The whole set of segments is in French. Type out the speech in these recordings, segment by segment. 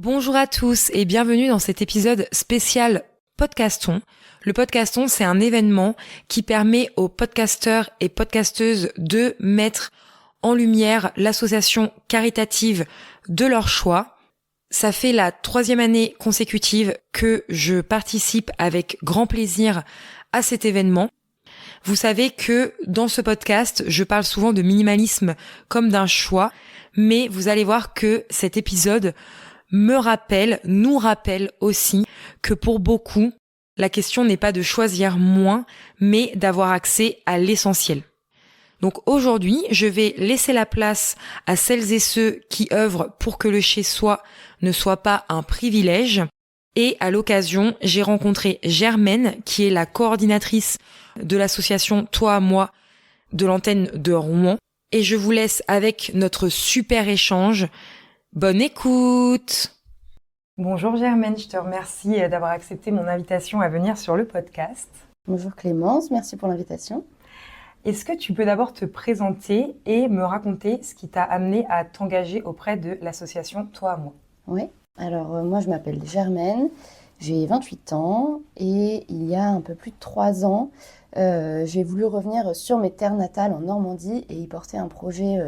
Bonjour à tous et bienvenue dans cet épisode spécial Podcaston. Le Podcaston, c'est un événement qui permet aux podcasteurs et podcasteuses de mettre en lumière l'association caritative de leur choix. Ça fait la 3e année consécutive que je participe avec grand plaisir à cet événement. Vous savez que dans ce podcast, je parle souvent de minimalisme comme d'un choix, mais vous allez voir que cet épisode nous rappelle aussi que pour beaucoup, la question n'est pas de choisir moins, mais d'avoir accès à l'essentiel. Donc aujourd'hui, je vais laisser la place à celles et ceux qui œuvrent pour que le chez-soi ne soit pas un privilège. Et à l'occasion, j'ai rencontré Germaine, qui est la coordinatrice de l'association Toi à moi de l'antenne de Rouen. Et je vous laisse avec notre super échange. Bonne écoute! Bonjour Germaine, je te remercie d'avoir accepté mon invitation à venir sur le podcast. Bonjour Clémence, merci pour l'invitation. Est-ce que tu peux d'abord te présenter et me raconter ce qui t'a amené à t'engager auprès de l'association Toi à moi? Oui, alors moi je m'appelle Germaine, j'ai 28 ans et il y a un peu plus de 3 ans, j'ai voulu revenir sur mes terres natales en Normandie et y porter un projet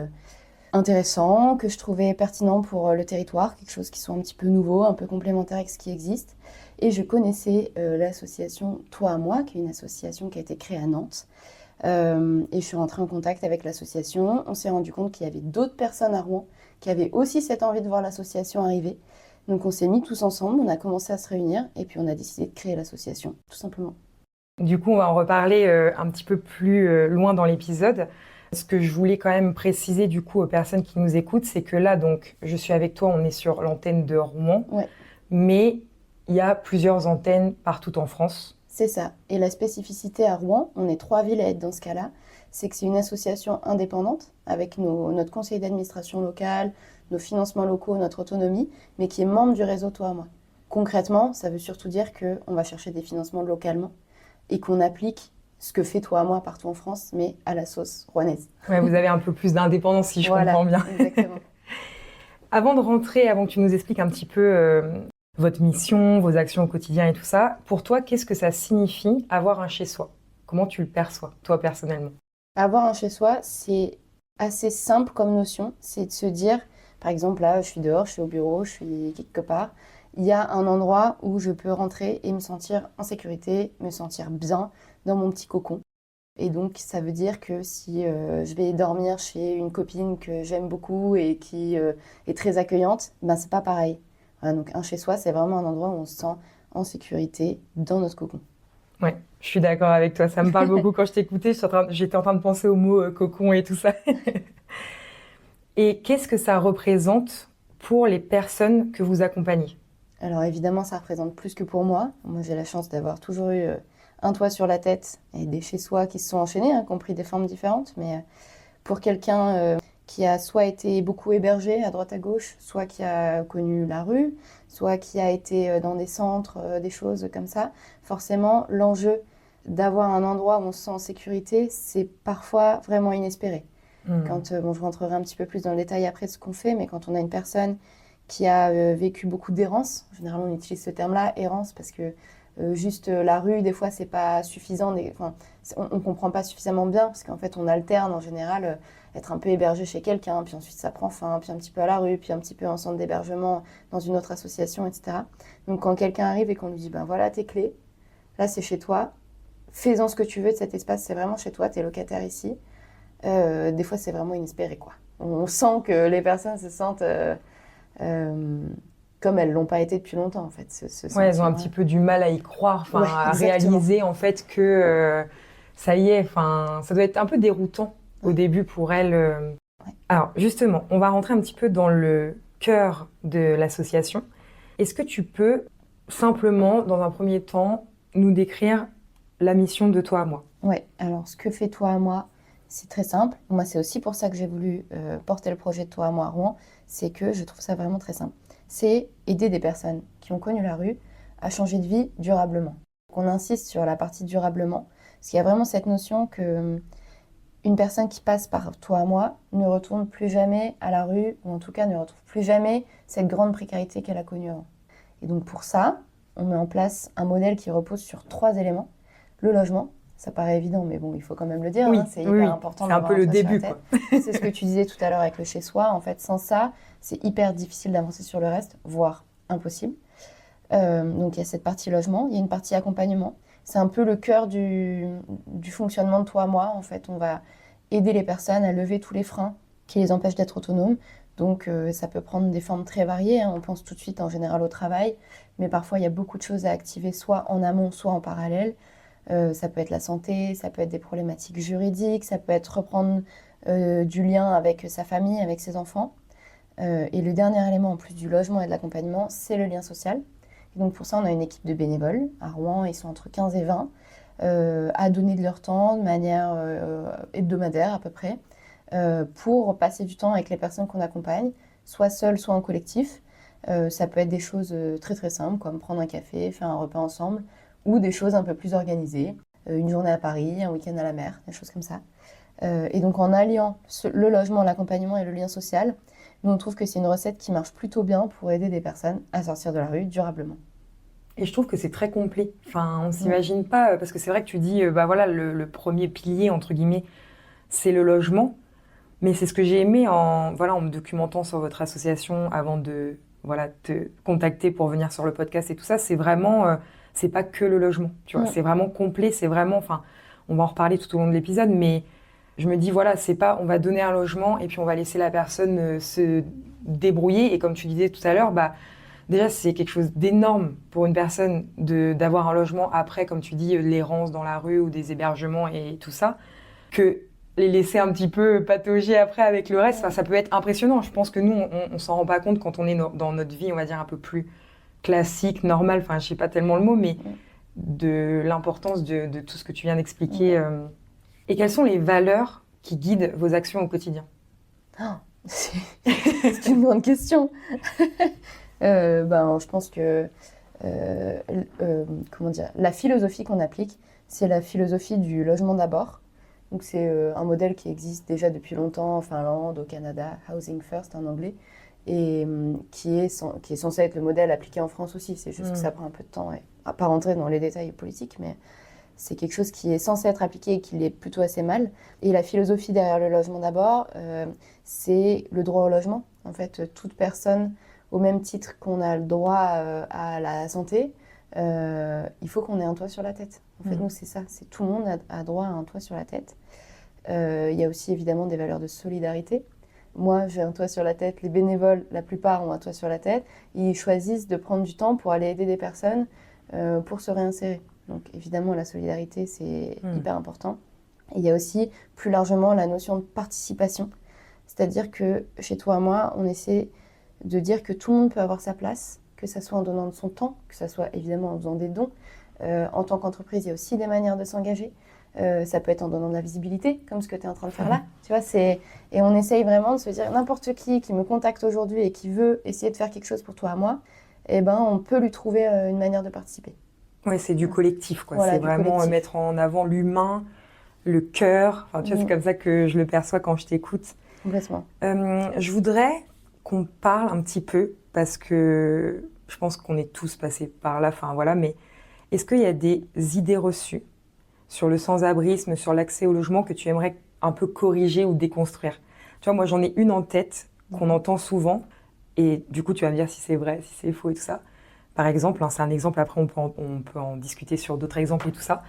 intéressant, que je trouvais pertinent pour le territoire, quelque chose qui soit un petit peu nouveau, un peu complémentaire avec ce qui existe. Et je connaissais l'association Toi à moi, qui est une association qui a été créée à Nantes. Et je suis rentrée en contact avec l'association. On s'est rendu compte qu'il y avait d'autres personnes à Rouen qui avaient aussi cette envie de voir l'association arriver. Donc on s'est mis tous ensemble, on a commencé à se réunir et puis on a décidé de créer l'association, tout simplement. Du coup, on va en reparler un petit peu plus loin dans l'épisode. Ce que je voulais quand même préciser du coup aux personnes qui nous écoutent, c'est que là, donc, je suis avec toi, on est sur l'antenne de Rouen, Ouais. Mais il y a plusieurs antennes partout en France. C'est ça. Et la spécificité à Rouen, on est 3 villes à être dans ce cas-là, c'est que c'est une association indépendante avec notre conseil d'administration local, nos financements locaux, notre autonomie, mais qui est membre du réseau Toi à moi. Concrètement, ça veut surtout dire qu'on va chercher des financements localement et qu'on applique ce que fait Toi à moi partout en France, mais à la sauce rouennaise. Ouais, vous avez un peu plus d'indépendance si je comprends bien. Exactement. Avant que tu nous expliques un petit peu votre mission, vos actions au quotidien et tout ça, pour toi, qu'est-ce que ça signifie avoir un chez-soi? Comment tu le perçois, toi, personnellement? Avoir un chez-soi, c'est assez simple comme notion. C'est de se dire, par exemple, là, je suis dehors, je suis au bureau, je suis quelque part. Il y a un endroit où je peux rentrer et me sentir en sécurité, me sentir bien dans mon petit cocon. Et donc, ça veut dire que si je vais dormir chez une copine que j'aime beaucoup et qui est très accueillante, ben c'est pas pareil. Voilà, donc, un chez-soi, c'est vraiment un endroit où on se sent en sécurité dans notre cocon. Ouais, je suis d'accord avec toi. Ça me parle beaucoup quand je t'écoutais. J'étais en train de penser au mot cocon et tout ça. Et qu'est-ce que ça représente pour les personnes que vous accompagnez? Alors évidemment, ça représente plus que pour moi. Moi, j'ai la chance d'avoir toujours eu un toit sur la tête et des chez-soi qui se sont enchaînés, qui ont pris des formes différentes. Mais pour quelqu'un qui a soit été beaucoup hébergé à droite à gauche, soit qui a connu la rue, soit qui a été dans des centres, des choses comme ça, forcément, l'enjeu d'avoir un endroit où on se sent en sécurité, c'est parfois vraiment inespéré. Quand, je rentrerai un petit peu plus dans le détail après de ce qu'on fait, mais quand on a une personne qui a vécu beaucoup d'errance, généralement on utilise ce terme-là, errance, parce que juste la rue, des fois, c'est pas suffisant, on comprend pas suffisamment bien, parce qu'en fait, on alterne en général être un peu hébergé chez quelqu'un, puis ensuite ça prend fin, puis un petit peu à la rue, puis un petit peu en centre d'hébergement dans une autre association, etc. Donc quand quelqu'un arrive et qu'on lui dit, ben voilà tes clés, là c'est chez toi, fais-en ce que tu veux de cet espace, c'est vraiment chez toi, t'es locataire ici. Des fois, c'est vraiment inespéré, quoi. On sent que les personnes se sentent comme elles l'ont pas été depuis longtemps, en fait. Ouais, elles ont un petit peu du mal à y croire, Ouais, à réaliser en fait que ça y est. Enfin, ça doit être un peu déroutant au début pour elles. Ouais. Alors justement, on va rentrer un petit peu dans le cœur de l'association. Est-ce que tu peux simplement, dans un premier temps, nous décrire la mission de Toi à moi? Ouais. Alors, ce que fait Toi à moi, c'est très simple. Moi, c'est aussi pour ça que j'ai voulu porter le projet de Toi à moi à Rouen. C'est que je trouve ça vraiment très simple. C'est aider des personnes qui ont connu la rue à changer de vie durablement. On insiste sur la partie durablement, parce qu'il y a vraiment cette notion que une personne qui passe par toi à moi ne retourne plus jamais à la rue, ou en tout cas ne retrouve plus jamais cette grande précarité qu'elle a connue avant. Et donc pour ça, on met en place un modèle qui repose sur 3 éléments. Le logement, ça paraît évident, mais bon, il faut quand même le dire, Oui, c'est hyper important c'est un d'avoir peu le toit sur la début, tête. quoi. C'est ce que tu disais tout à l'heure avec le chez-soi. En fait, sans ça, c'est hyper difficile d'avancer sur le reste, voire impossible. Donc il y a cette partie logement, il y a une partie accompagnement. C'est un peu le cœur du fonctionnement de toi à moi. En fait, on va aider les personnes à lever tous les freins qui les empêchent d'être autonomes. Donc ça peut prendre des formes très variées. On pense tout de suite en général au travail, mais parfois il y a beaucoup de choses à activer, soit en amont, soit en parallèle. Ça peut être la santé, ça peut être des problématiques juridiques, ça peut être reprendre du lien avec sa famille, avec ses enfants. Et le dernier élément, en plus du logement et de l'accompagnement, c'est le lien social. Et donc pour ça, on a une équipe de bénévoles. À Rouen, ils sont entre 15 et 20, à donner de leur temps de manière hebdomadaire à peu près, pour passer du temps avec les personnes qu'on accompagne, soit seules, soit en collectif. Ça peut être des choses très très simples, comme prendre un café, faire un repas ensemble, ou des choses un peu plus organisées, une journée à Paris, un week-end à la mer, des choses comme ça. Et donc en alliant le logement, l'accompagnement et le lien social, nous on trouve que c'est une recette qui marche plutôt bien pour aider des personnes à sortir de la rue durablement. Et je trouve que c'est très complet. Enfin, on s'imagine pas, parce que c'est vrai que tu dis, bah voilà, le premier pilier, entre guillemets, c'est le logement. Mais c'est ce que j'ai aimé en me documentant sur votre association avant de te contacter pour venir sur le podcast et tout ça. C'est vraiment, c'est pas que le logement, tu vois. C'est vraiment complet, c'est vraiment, enfin, on va en reparler tout au long de l'épisode, mais je me dis, voilà, c'est pas, on va donner un logement et puis on va laisser la personne se débrouiller. Et comme tu disais tout à l'heure, bah, déjà, c'est quelque chose d'énorme pour une personne d'avoir un logement après, comme tu dis, l'errance dans la rue ou des hébergements et tout ça, que les laisser un petit peu patauger après avec le reste. Enfin, ça peut être impressionnant. Je pense que nous, on s'en rend pas compte quand on est dans notre vie, on va dire, un peu plus classique, normale. Enfin, je sais pas tellement le mot, mais de l'importance de tout ce que tu viens d'expliquer. Et quelles sont les valeurs qui guident vos actions au quotidien? C'est une grande question. Je pense que la philosophie qu'on applique, c'est la philosophie du logement d'abord. Donc c'est un modèle qui existe déjà depuis longtemps en Finlande, au Canada, Housing First en anglais, et qui est censé être le modèle appliqué en France aussi. C'est juste que ça prend un peu de temps, et à pas rentrer dans les détails politiques, mais c'est quelque chose qui est censé être appliqué et qui l'est plutôt assez mal. Et la philosophie derrière le logement d'abord, c'est le droit au logement. En fait, toute personne, au même titre qu'on a le droit à la santé, il faut qu'on ait un toit sur la tête. En fait, nous, c'est ça. C'est tout le monde a droit à un toit sur la tête. Il y a aussi évidemment des valeurs de solidarité. Moi, j'ai un toit sur la tête. Les bénévoles, la plupart ont un toit sur la tête. Ils choisissent de prendre du temps pour aller aider des personnes pour se réinsérer. Donc évidemment, la solidarité, c'est hyper important. Et il y a aussi plus largement la notion de participation. C'est-à-dire que chez toi et moi, on essaie de dire que tout le monde peut avoir sa place, que ça soit en donnant de son temps, que ça soit évidemment en faisant des dons. En tant qu'entreprise, il y a aussi des manières de s'engager. Ça peut être en donnant de la visibilité, comme ce que tu es en train de faire là. Tu vois, et on essaye vraiment de se dire, n'importe qui me contacte aujourd'hui et qui veut essayer de faire quelque chose pour toi à moi, on peut lui trouver une manière de participer. Ouais, c'est du collectif, quoi. Voilà, c'est vraiment collectif. Mettre en avant l'humain, le cœur. Enfin, tu vois, c'est comme ça que je le perçois quand je t'écoute. Complètement. Je voudrais qu'on parle un petit peu, parce que je pense qu'on est tous passés par là, enfin voilà, mais est-ce qu'il y a des idées reçues sur le sans-abrisme, sur l'accès au logement que tu aimerais un peu corriger ou déconstruire? Tu vois, moi j'en ai une en tête qu'on entend souvent, et du coup tu vas me dire si c'est vrai, si c'est faux et tout ça. Par exemple, c'est un exemple, après on peut en discuter sur d'autres exemples et tout ça,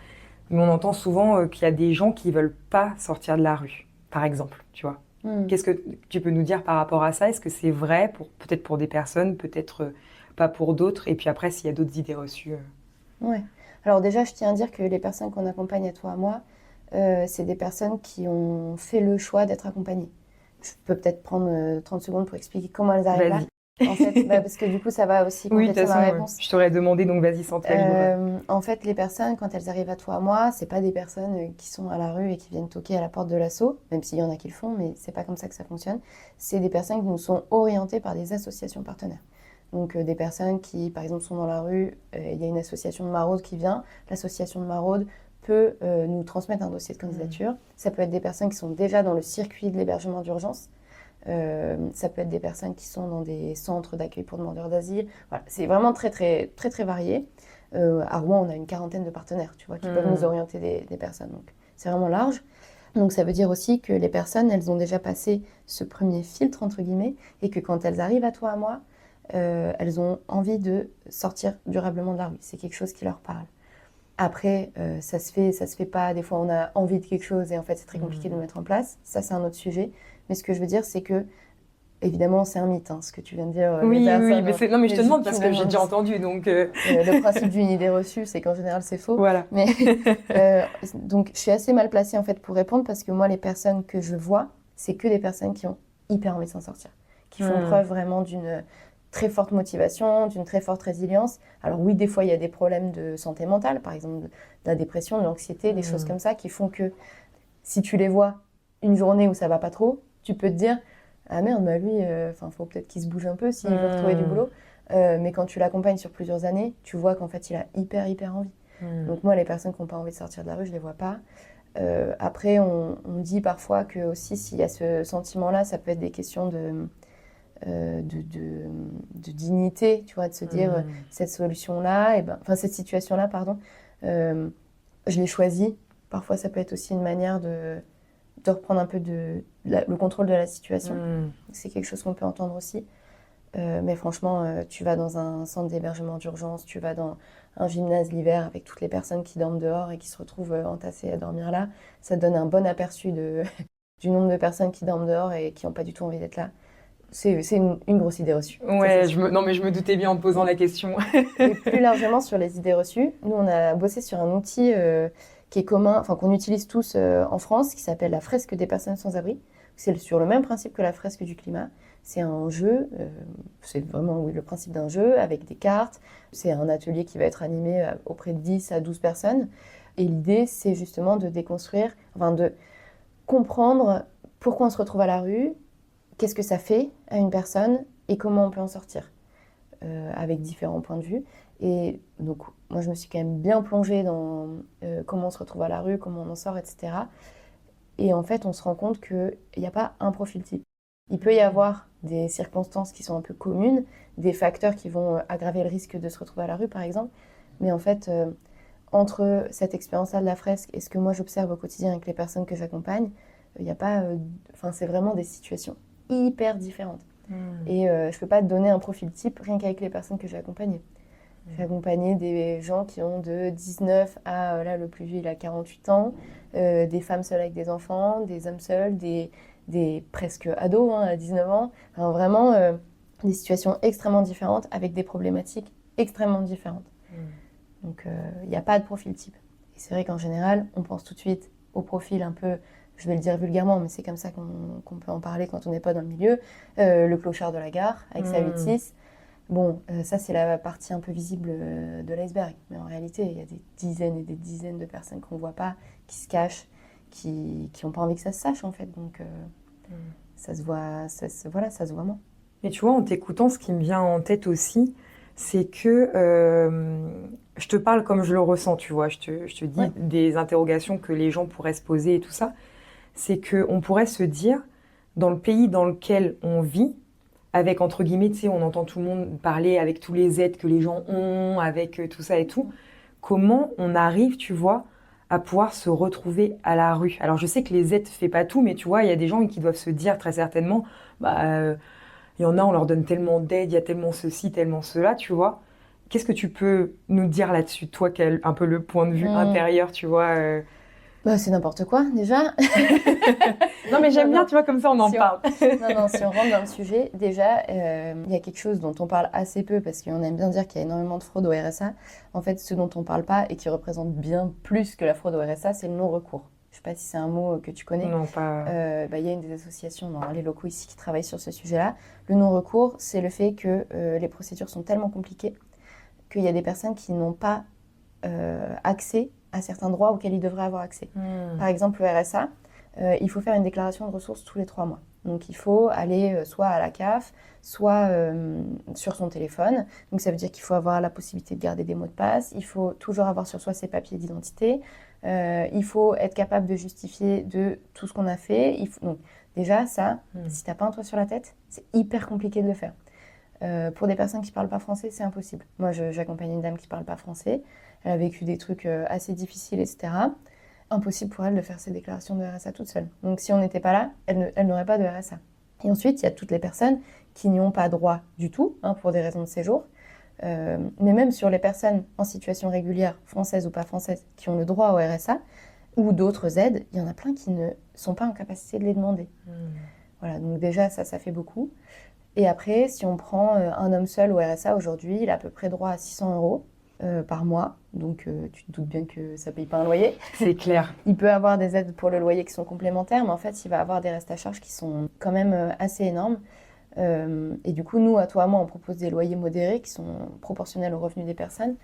mais on entend souvent qu'il y a des gens qui ne veulent pas sortir de la rue, par exemple, tu vois. Qu'est-ce que tu peux nous dire par rapport à ça? Est-ce que c'est vrai, peut-être pour des personnes, peut-être pas pour d'autres? Et puis après, s'il y a d'autres idées reçues. Ouais. Alors déjà, je tiens à dire que les personnes qu'on accompagne à toi, à moi, c'est des personnes qui ont fait le choix d'être accompagnées. Je peux peut-être prendre 30 secondes pour expliquer comment elles arrivent là. En fait, parce que du coup, ça va aussi compléter ma réponse. Je t'aurais demandé, donc vas-y, sens-toi libre. En fait, les personnes, quand elles arrivent à toi, à moi, c'est pas des personnes qui sont à la rue et qui viennent toquer à la porte de l'asso, même s'il y en a qui le font, mais c'est pas comme ça que ça fonctionne. C'est des personnes qui nous sont orientées par des associations partenaires. Donc des personnes qui, par exemple, sont dans la rue, il y a une association de maraude qui vient, l'association de maraude peut peut nous transmettre un dossier de candidature. Ça peut être des personnes qui sont déjà dans le circuit de l'hébergement d'urgence. Ça peut être des personnes qui sont dans des centres d'accueil pour demandeurs d'asile. Voilà, c'est vraiment très, très, très, très varié. À Rouen, on a une 40aine de partenaires, tu vois, qui peuvent nous orienter des personnes. Donc, c'est vraiment large. Donc, ça veut dire aussi que les personnes, elles ont déjà passé ce premier filtre, entre guillemets, et que quand elles arrivent à toi, à moi, elles ont envie de sortir durablement de la rue. C'est quelque chose qui leur parle. Après, ça se fait pas. Des fois, on a envie de quelque chose et en fait, c'est très compliqué de le mettre en place. Ça, c'est un autre sujet. Mais ce que je veux dire, c'est que, évidemment, c'est un mythe, ce que tu viens de dire. Oui, mais non, mais je te demande parce que j'ai déjà entendu. Donc, le principe d'une idée reçue, c'est qu'en général, c'est faux. Voilà. Mais, donc, je suis assez mal placée, en fait, pour répondre parce que moi, les personnes que je vois, c'est que des personnes qui ont hyper envie de s'en sortir, qui font preuve vraiment d'une très forte motivation, d'une très forte résilience. Alors oui, des fois, il y a des problèmes de santé mentale, par exemple de la dépression, de l'anxiété, des choses comme ça qui font que si tu les vois une journée où ça va pas trop, tu peux te dire « Ah merde, bah lui, faut peut-être qu'il se bouge un peu s'il veut retrouver du boulot. » Mais quand tu l'accompagnes sur plusieurs années, tu vois qu'en fait, il a hyper, hyper envie. Donc moi, les personnes qui n'ont pas envie de sortir de la rue, je les vois pas. Après, on dit parfois que aussi, s'il y a ce sentiment-là, ça peut être des questions de dignité, tu vois, de se dire cette solution-là, cette situation-là, pardon, je l'ai choisie. Parfois, ça peut être aussi une manière de reprendre un peu le contrôle de la situation. C'est quelque chose qu'on peut entendre aussi. Mais franchement, tu vas dans un centre d'hébergement d'urgence, tu vas dans un gymnase l'hiver avec toutes les personnes qui dorment dehors et qui se retrouvent entassées à dormir là. Ça te donne un bon aperçu du nombre de personnes qui dorment dehors et qui n'ont pas du tout envie d'être là. C'est une grosse idée reçue. Ouais, non, mais je me doutais bien en te posant la question. Et plus largement sur les idées reçues, nous, on a bossé sur un outil qui est commun, qu'on utilise tous en France, qui s'appelle la fresque des personnes sans abri. C'est sur le même principe que la fresque du climat. C'est un jeu, c'est vraiment le principe d'un jeu avec des cartes. C'est un atelier qui va être animé auprès de 10 à 12 personnes. Et l'idée, c'est justement de déconstruire, de comprendre pourquoi on se retrouve à la rue, qu'est-ce que ça fait à une personne et comment on peut en sortir, avec différents points de vue. Et donc, moi, je me suis quand même bien plongée dans comment on se retrouve à la rue, comment on en sort, etc. Et en fait, on se rend compte qu'il n'y a pas un profil type. Il peut y avoir des circonstances qui sont un peu communes, des facteurs qui vont aggraver le risque de se retrouver à la rue, par exemple. Mais en fait, entre cette expérience-là de la fresque et ce que moi j'observe au quotidien avec les personnes que j'accompagne, il n'y a pas... c'est vraiment des situations hyper différentes. Et je ne peux pas te donner un profil type rien qu'avec les personnes que j'ai accompagnées. J'ai accompagné des gens qui ont de 19 à, là, le plus vieux, il a 48 ans, des femmes seules avec des enfants, des hommes seuls, des presque ados à 19 ans. Enfin, vraiment, des situations extrêmement différentes avec des problématiques extrêmement différentes. Donc, il n'y a pas de profil type. Et c'est vrai qu'en général, on pense tout de suite au profil un peu, je vais le dire vulgairement, mais c'est comme ça qu'on peut en parler quand on n'est pas dans le milieu, le clochard de la gare avec sa 8-6. Bon, ça, c'est la partie un peu visible de l'iceberg. Mais en réalité, il y a des dizaines et des dizaines de personnes qu'on ne voit pas, qui se cachent, qui n'ont pas envie que ça se sache, en fait. Donc, ça se voit, ça se voit moins. Mais tu vois, en t'écoutant, ce qui me vient en tête aussi, c'est que je te parle comme je le ressens, tu vois. Je te dis des interrogations que les gens pourraient se poser et tout ça. C'est qu'on pourrait se dire, dans le pays dans lequel on vit, avec, entre guillemets, tu sais, on entend tout le monde parler avec tous les aides que les gens ont, avec tout ça et tout. Comment on arrive, tu vois, à pouvoir se retrouver à la rue? Alors, je sais que les aides ne font pas tout, mais tu vois, il y a des gens qui doivent se dire très certainement, il y en a, on leur donne tellement d'aide, il y a tellement ceci, tellement cela, tu vois. Qu'est-ce que tu peux nous dire là-dessus, toi, qui as un peu le point de vue intérieur, tu vois c'est n'importe quoi, déjà. Non, mais j'aime bien, tu vois, comme ça, on en parle. Non, si on rentre dans le sujet, déjà, il y a quelque chose dont on parle assez peu, parce qu'on aime bien dire qu'il y a énormément de fraude au RSA. En fait, ce dont on ne parle pas, et qui représente bien plus que la fraude au RSA, c'est le non-recours. Je ne sais pas si c'est un mot que tu connais. Non, pas... y a une des associations dans les locaux ici qui travaillent sur ce sujet-là. Le non-recours, c'est le fait que les procédures sont tellement compliquées qu'il y a des personnes qui n'ont pas accès à certains droits auxquels ils devraient avoir accès. Par exemple, le RSA, il faut faire une déclaration de ressources tous les 3 mois. Donc, il faut aller soit à la CAF, soit sur son téléphone. Donc, ça veut dire qu'il faut avoir la possibilité de garder des mots de passe. Il faut toujours avoir sur soi ses papiers d'identité. Il faut être capable de justifier de tout ce qu'on a fait. Donc, déjà, ça, si t'as pas un toit sur la tête, c'est hyper compliqué de le faire. Pour des personnes qui parlent pas français, c'est impossible. Moi, j'accompagne une dame qui parle pas français. Elle a vécu des trucs assez difficiles, etc. Impossible pour elle de faire ses déclarations de RSA toute seule. Donc, si on n'était pas là, elle n'aurait pas de RSA. Et ensuite, il y a toutes les personnes qui n'y ont pas droit du tout, pour des raisons de séjour. Mais même sur les personnes en situation régulière, françaises ou pas françaises, qui ont le droit au RSA, ou d'autres aides, il y en a plein qui ne sont pas en capacité de les demander. Voilà, donc déjà, ça fait beaucoup. Et après, si on prend un homme seul au RSA aujourd'hui, il a à peu près droit à 600 € par mois. Donc, tu te doutes bien que ça ne paye pas un loyer. C'est clair. Il peut avoir des aides pour le loyer qui sont complémentaires, mais en fait, il va avoir des restes à charge qui sont quand même assez énormes. Et du coup, nous, à toi, à moi, on propose des loyers modérés qui sont proportionnels aux revenus des personnes.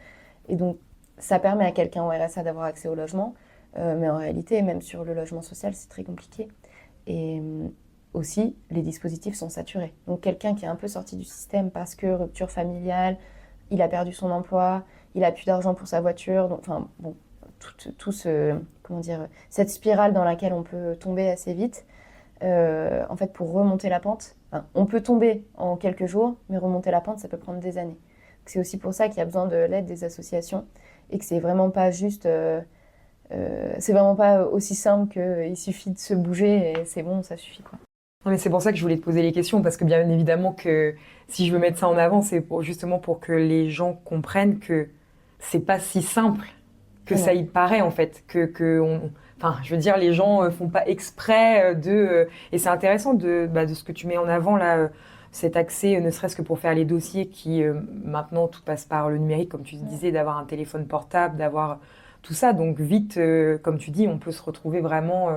Et donc, ça permet à quelqu'un au RSA d'avoir accès au logement. Mais en réalité, même sur le logement social, c'est très compliqué. Et aussi, les dispositifs sont saturés. Donc, quelqu'un qui est un peu sorti du système parce que rupture familiale, il a perdu son emploi, il a plus d'argent pour sa voiture. Donc, enfin, bon, cette spirale dans laquelle on peut tomber assez vite. En fait, pour remonter la pente, on peut tomber en quelques jours, mais remonter la pente, ça peut prendre des années. C'est aussi pour ça qu'il y a besoin de l'aide des associations et que c'est vraiment pas juste, c'est vraiment pas aussi simple qu'il suffit de se bouger et c'est bon, ça suffit quoi. Non, mais c'est pour ça que je voulais te poser les questions, parce que bien évidemment que si je veux mettre ça en avant, c'est justement pour que les gens comprennent que c'est pas si simple que ça y paraît en fait, enfin, je veux dire, les gens font pas exprès et c'est intéressant de ce que tu mets en avant là, cet accès, ne serait-ce que pour faire les dossiers qui maintenant tout passe par le numérique, comme tu disais, d'avoir un téléphone portable, d'avoir tout ça, donc vite, comme tu dis, on peut se retrouver vraiment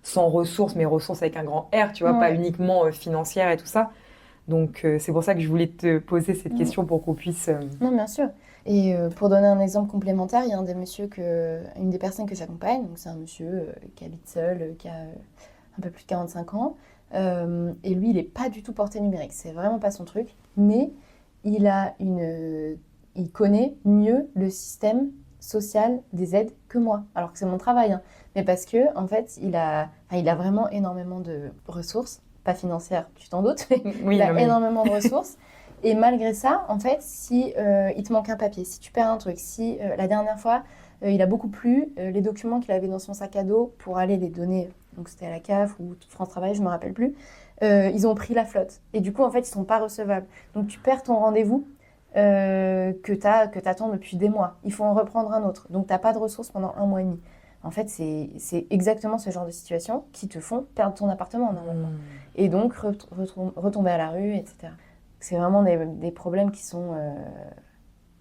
sans ressources, mais ressources avec un grand R, tu vois, pas uniquement financières et tout ça. Donc c'est pour ça que je voulais te poser cette question pour qu'on puisse. Non, bien sûr. Et pour donner un exemple complémentaire, il y a une des personnes que j'accompagne, donc c'est un monsieur qui habite seul, qui a un peu plus de 45 ans, et lui, il n'est pas du tout porté numérique, c'est vraiment pas son truc, mais il connaît mieux le système social des aides que moi, alors que c'est mon travail, mais parce que en fait, il a vraiment énormément de ressources, pas financières, tu t'en doutes, mais il a énormément de ressources. Et malgré ça, en fait, si il te manque un papier, si tu perds un truc, si la dernière fois, il a beaucoup plu, les documents qu'il avait dans son sac à dos pour aller les donner, donc c'était à la CAF ou France Travail, je ne me rappelle plus, ils ont pris la flotte. Et du coup, en fait, ils ne sont pas recevables. Donc, tu perds ton rendez-vous que t'attends depuis des mois. Il faut en reprendre un autre. Donc, tu n'as pas de ressources pendant 1 mois et demi. En fait, c'est exactement ce genre de situation qui te font perdre ton appartement, normalement. Et donc, retomber à la rue, etc. C'est vraiment des problèmes qui sont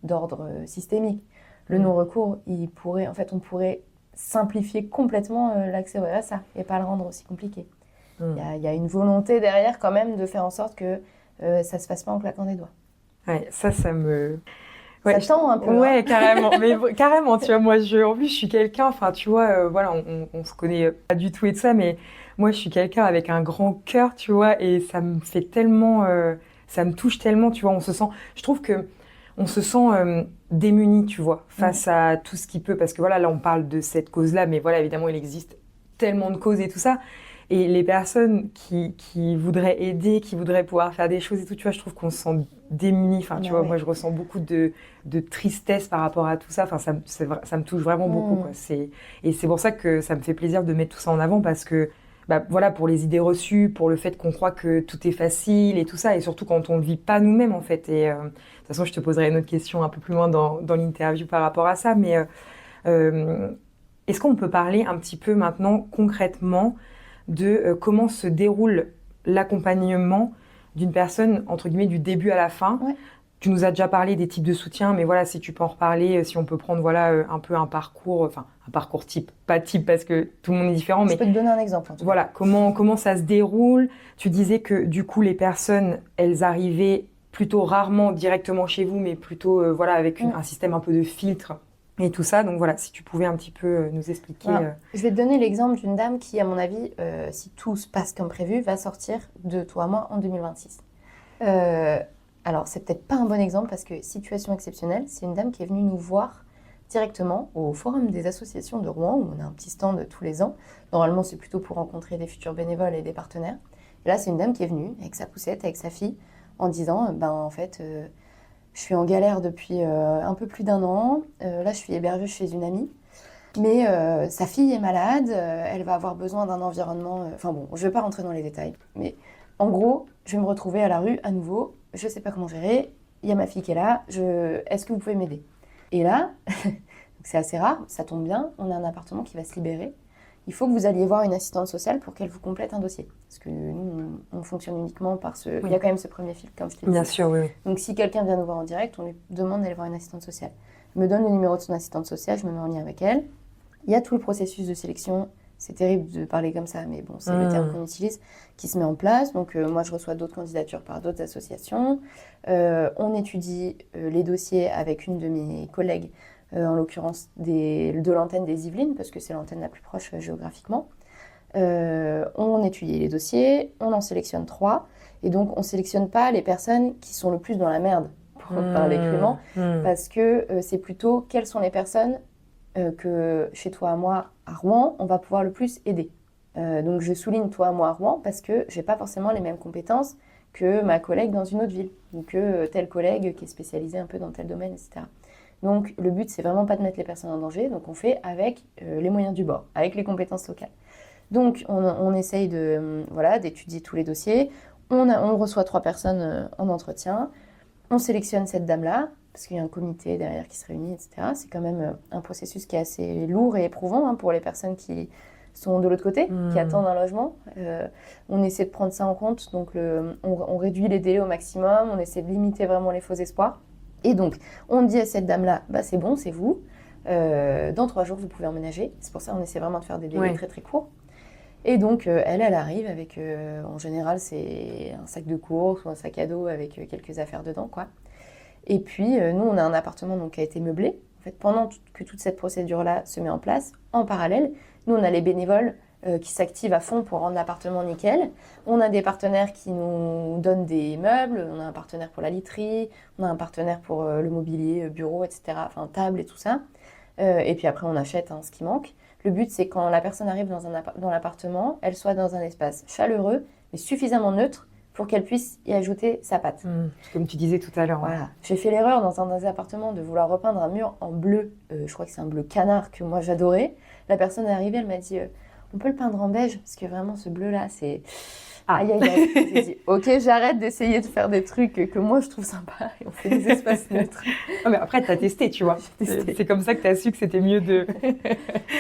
d'ordre systémique. Le non-recours, on pourrait simplifier complètement l'accès au RSA et pas le rendre aussi compliqué. Il y a une volonté derrière quand même de faire en sorte que ça se fasse pas en claquant des doigts. Ouais, ça me... Ouais, ça tend un peu. Ouais, carrément. Mais carrément, tu vois, moi, en plus, je suis quelqu'un, enfin, tu vois, voilà, on se connaît pas du tout et tout ça, mais moi, je suis quelqu'un avec un grand cœur, tu vois, et ça me fait tellement... ça me touche tellement, tu vois, je trouve que on se sent démuni, tu vois, face à tout ce qui peut, parce que voilà, là, on parle de cette cause-là, mais voilà, évidemment, il existe tellement de causes et tout ça, et les personnes qui voudraient aider, qui voudraient pouvoir faire des choses et tout, tu vois, je trouve qu'on se sent démuni, enfin, tu vois, moi, je ressens beaucoup de tristesse par rapport à tout ça, enfin, ça me touche vraiment beaucoup, quoi, et c'est pour ça que ça me fait plaisir de mettre tout ça en avant, parce que voilà, pour les idées reçues, pour le fait qu'on croit que tout est facile et tout ça, et surtout quand on ne le vit pas nous-mêmes, en fait. Et de toute façon, je te poserai une autre question un peu plus loin dans l'interview par rapport à ça, mais est-ce qu'on peut parler un petit peu maintenant, concrètement, de comment se déroule l'accompagnement d'une personne, entre guillemets, du début à la fin? Tu nous as déjà parlé des types de soutien, mais voilà, si tu peux en reparler, si on peut prendre voilà, un peu un parcours type, pas type parce que tout le monde est différent, mais je peux te donner un exemple. Voilà, comment ça se déroule. Tu disais que du coup, les personnes, elles arrivaient plutôt rarement directement chez vous, mais plutôt voilà, avec un système un peu de filtre et tout ça. Donc voilà, si tu pouvais un petit peu nous expliquer. Je vais te donner l'exemple d'une dame qui, à mon avis, si tout se passe comme prévu, va sortir de toi à moi en 2026. Alors, c'est peut-être pas un bon exemple parce que situation exceptionnelle, c'est une dame qui est venue nous voir directement au Forum des associations de Rouen, où on a un petit stand tous les ans. Normalement, c'est plutôt pour rencontrer des futurs bénévoles et des partenaires. Et là, c'est une dame qui est venue avec sa poussette, avec sa fille, en disant, en fait, je suis en galère depuis un peu plus d'1 an. Là, je suis hébergée chez une amie. Mais sa fille est malade, elle va avoir besoin d'un environnement... Enfin bon, je ne vais pas rentrer dans les détails. Mais en gros, je vais me retrouver à la rue à nouveau. Je ne sais pas comment gérer. Il y a ma fille qui est là. Est-ce que vous pouvez m'aider ? Et là, c'est assez rare, ça tombe bien, on a un appartement qui va se libérer. Il faut que vous alliez voir une assistante sociale pour qu'elle vous complète un dossier. Parce que nous, on fonctionne uniquement par ce... Oui. Il y a quand même ce premier filtre, comme je t'ai dit. Bien sûr, oui. Donc si quelqu'un vient nous voir en direct, on lui demande d'aller voir une assistante sociale. Elle me donne le numéro de son assistante sociale, je me mets en lien avec elle. Il y a tout le processus de sélection. C'est terrible de parler comme ça, mais bon, c'est le terme qu'on utilise, qui se met en place. Donc moi, je reçois d'autres candidatures par d'autres associations. On étudie les dossiers avec une de mes collègues, en l'occurrence de l'antenne des Yvelines, parce que c'est l'antenne la plus proche géographiquement. On étudie les dossiers, on en sélectionne 3. Et donc, on ne sélectionne pas les personnes qui sont le plus dans la merde, pour parler crûment, parce que c'est plutôt quelles sont les personnes que chez toi à moi à Rouen, on va pouvoir le plus aider. Donc je souligne toi à moi à Rouen parce que j'ai pas forcément les mêmes compétences que ma collègue dans une autre ville ou que tel collègue qui est spécialisé un peu dans tel domaine, etc. Donc le but c'est vraiment pas de mettre les personnes en danger, donc on fait avec les moyens du bord, avec les compétences locales. Donc on essaye d'étudier tous les dossiers, on reçoit 3 personnes en entretien, on sélectionne cette dame-là, parce qu'il y a un comité derrière qui se réunit, etc. C'est quand même un processus qui est assez lourd et éprouvant pour les personnes qui sont de l'autre côté, qui attendent un logement. On essaie de prendre ça en compte, donc on réduit les délais au maximum, on essaie de limiter vraiment les faux espoirs. Et donc, on dit à cette dame-là, c'est bon, c'est vous. Dans 3 jours, vous pouvez emménager. C'est pour ça qu'on essaie vraiment de faire des délais très très courts. Et donc, elle arrive avec, en général, c'est un sac de courses ou un sac à dos avec quelques affaires dedans, quoi. Et puis, nous, on a un appartement donc, qui a été meublé. En fait, pendant que toute cette procédure-là se met en place, en parallèle, nous, on a les bénévoles qui s'activent à fond pour rendre l'appartement nickel. On a des partenaires qui nous donnent des meubles. On a un partenaire pour la literie. On a un partenaire pour le mobilier, bureau, etc. Enfin, table et tout ça. Et puis après, on achète ce qui manque. Le but, c'est quand la personne arrive dans l'appartement, elle soit dans un espace chaleureux, mais suffisamment neutre pour qu'elle puisse y ajouter sa patte. Comme tu disais tout à l'heure. Voilà. J'ai fait l'erreur dans un des appartements de vouloir repeindre un mur en bleu. Je crois que c'est un bleu canard que moi j'adorais. La personne est arrivée, elle m'a dit on peut le peindre en beige parce que vraiment ce bleu-là, c'est... Aïe, aïe, aïe. J'ai dit ok, j'arrête d'essayer de faire des trucs que moi je trouve sympas et on fait des espaces neutres. Mais après, tu as testé, tu vois. C'est comme ça que tu as su que c'était mieux de...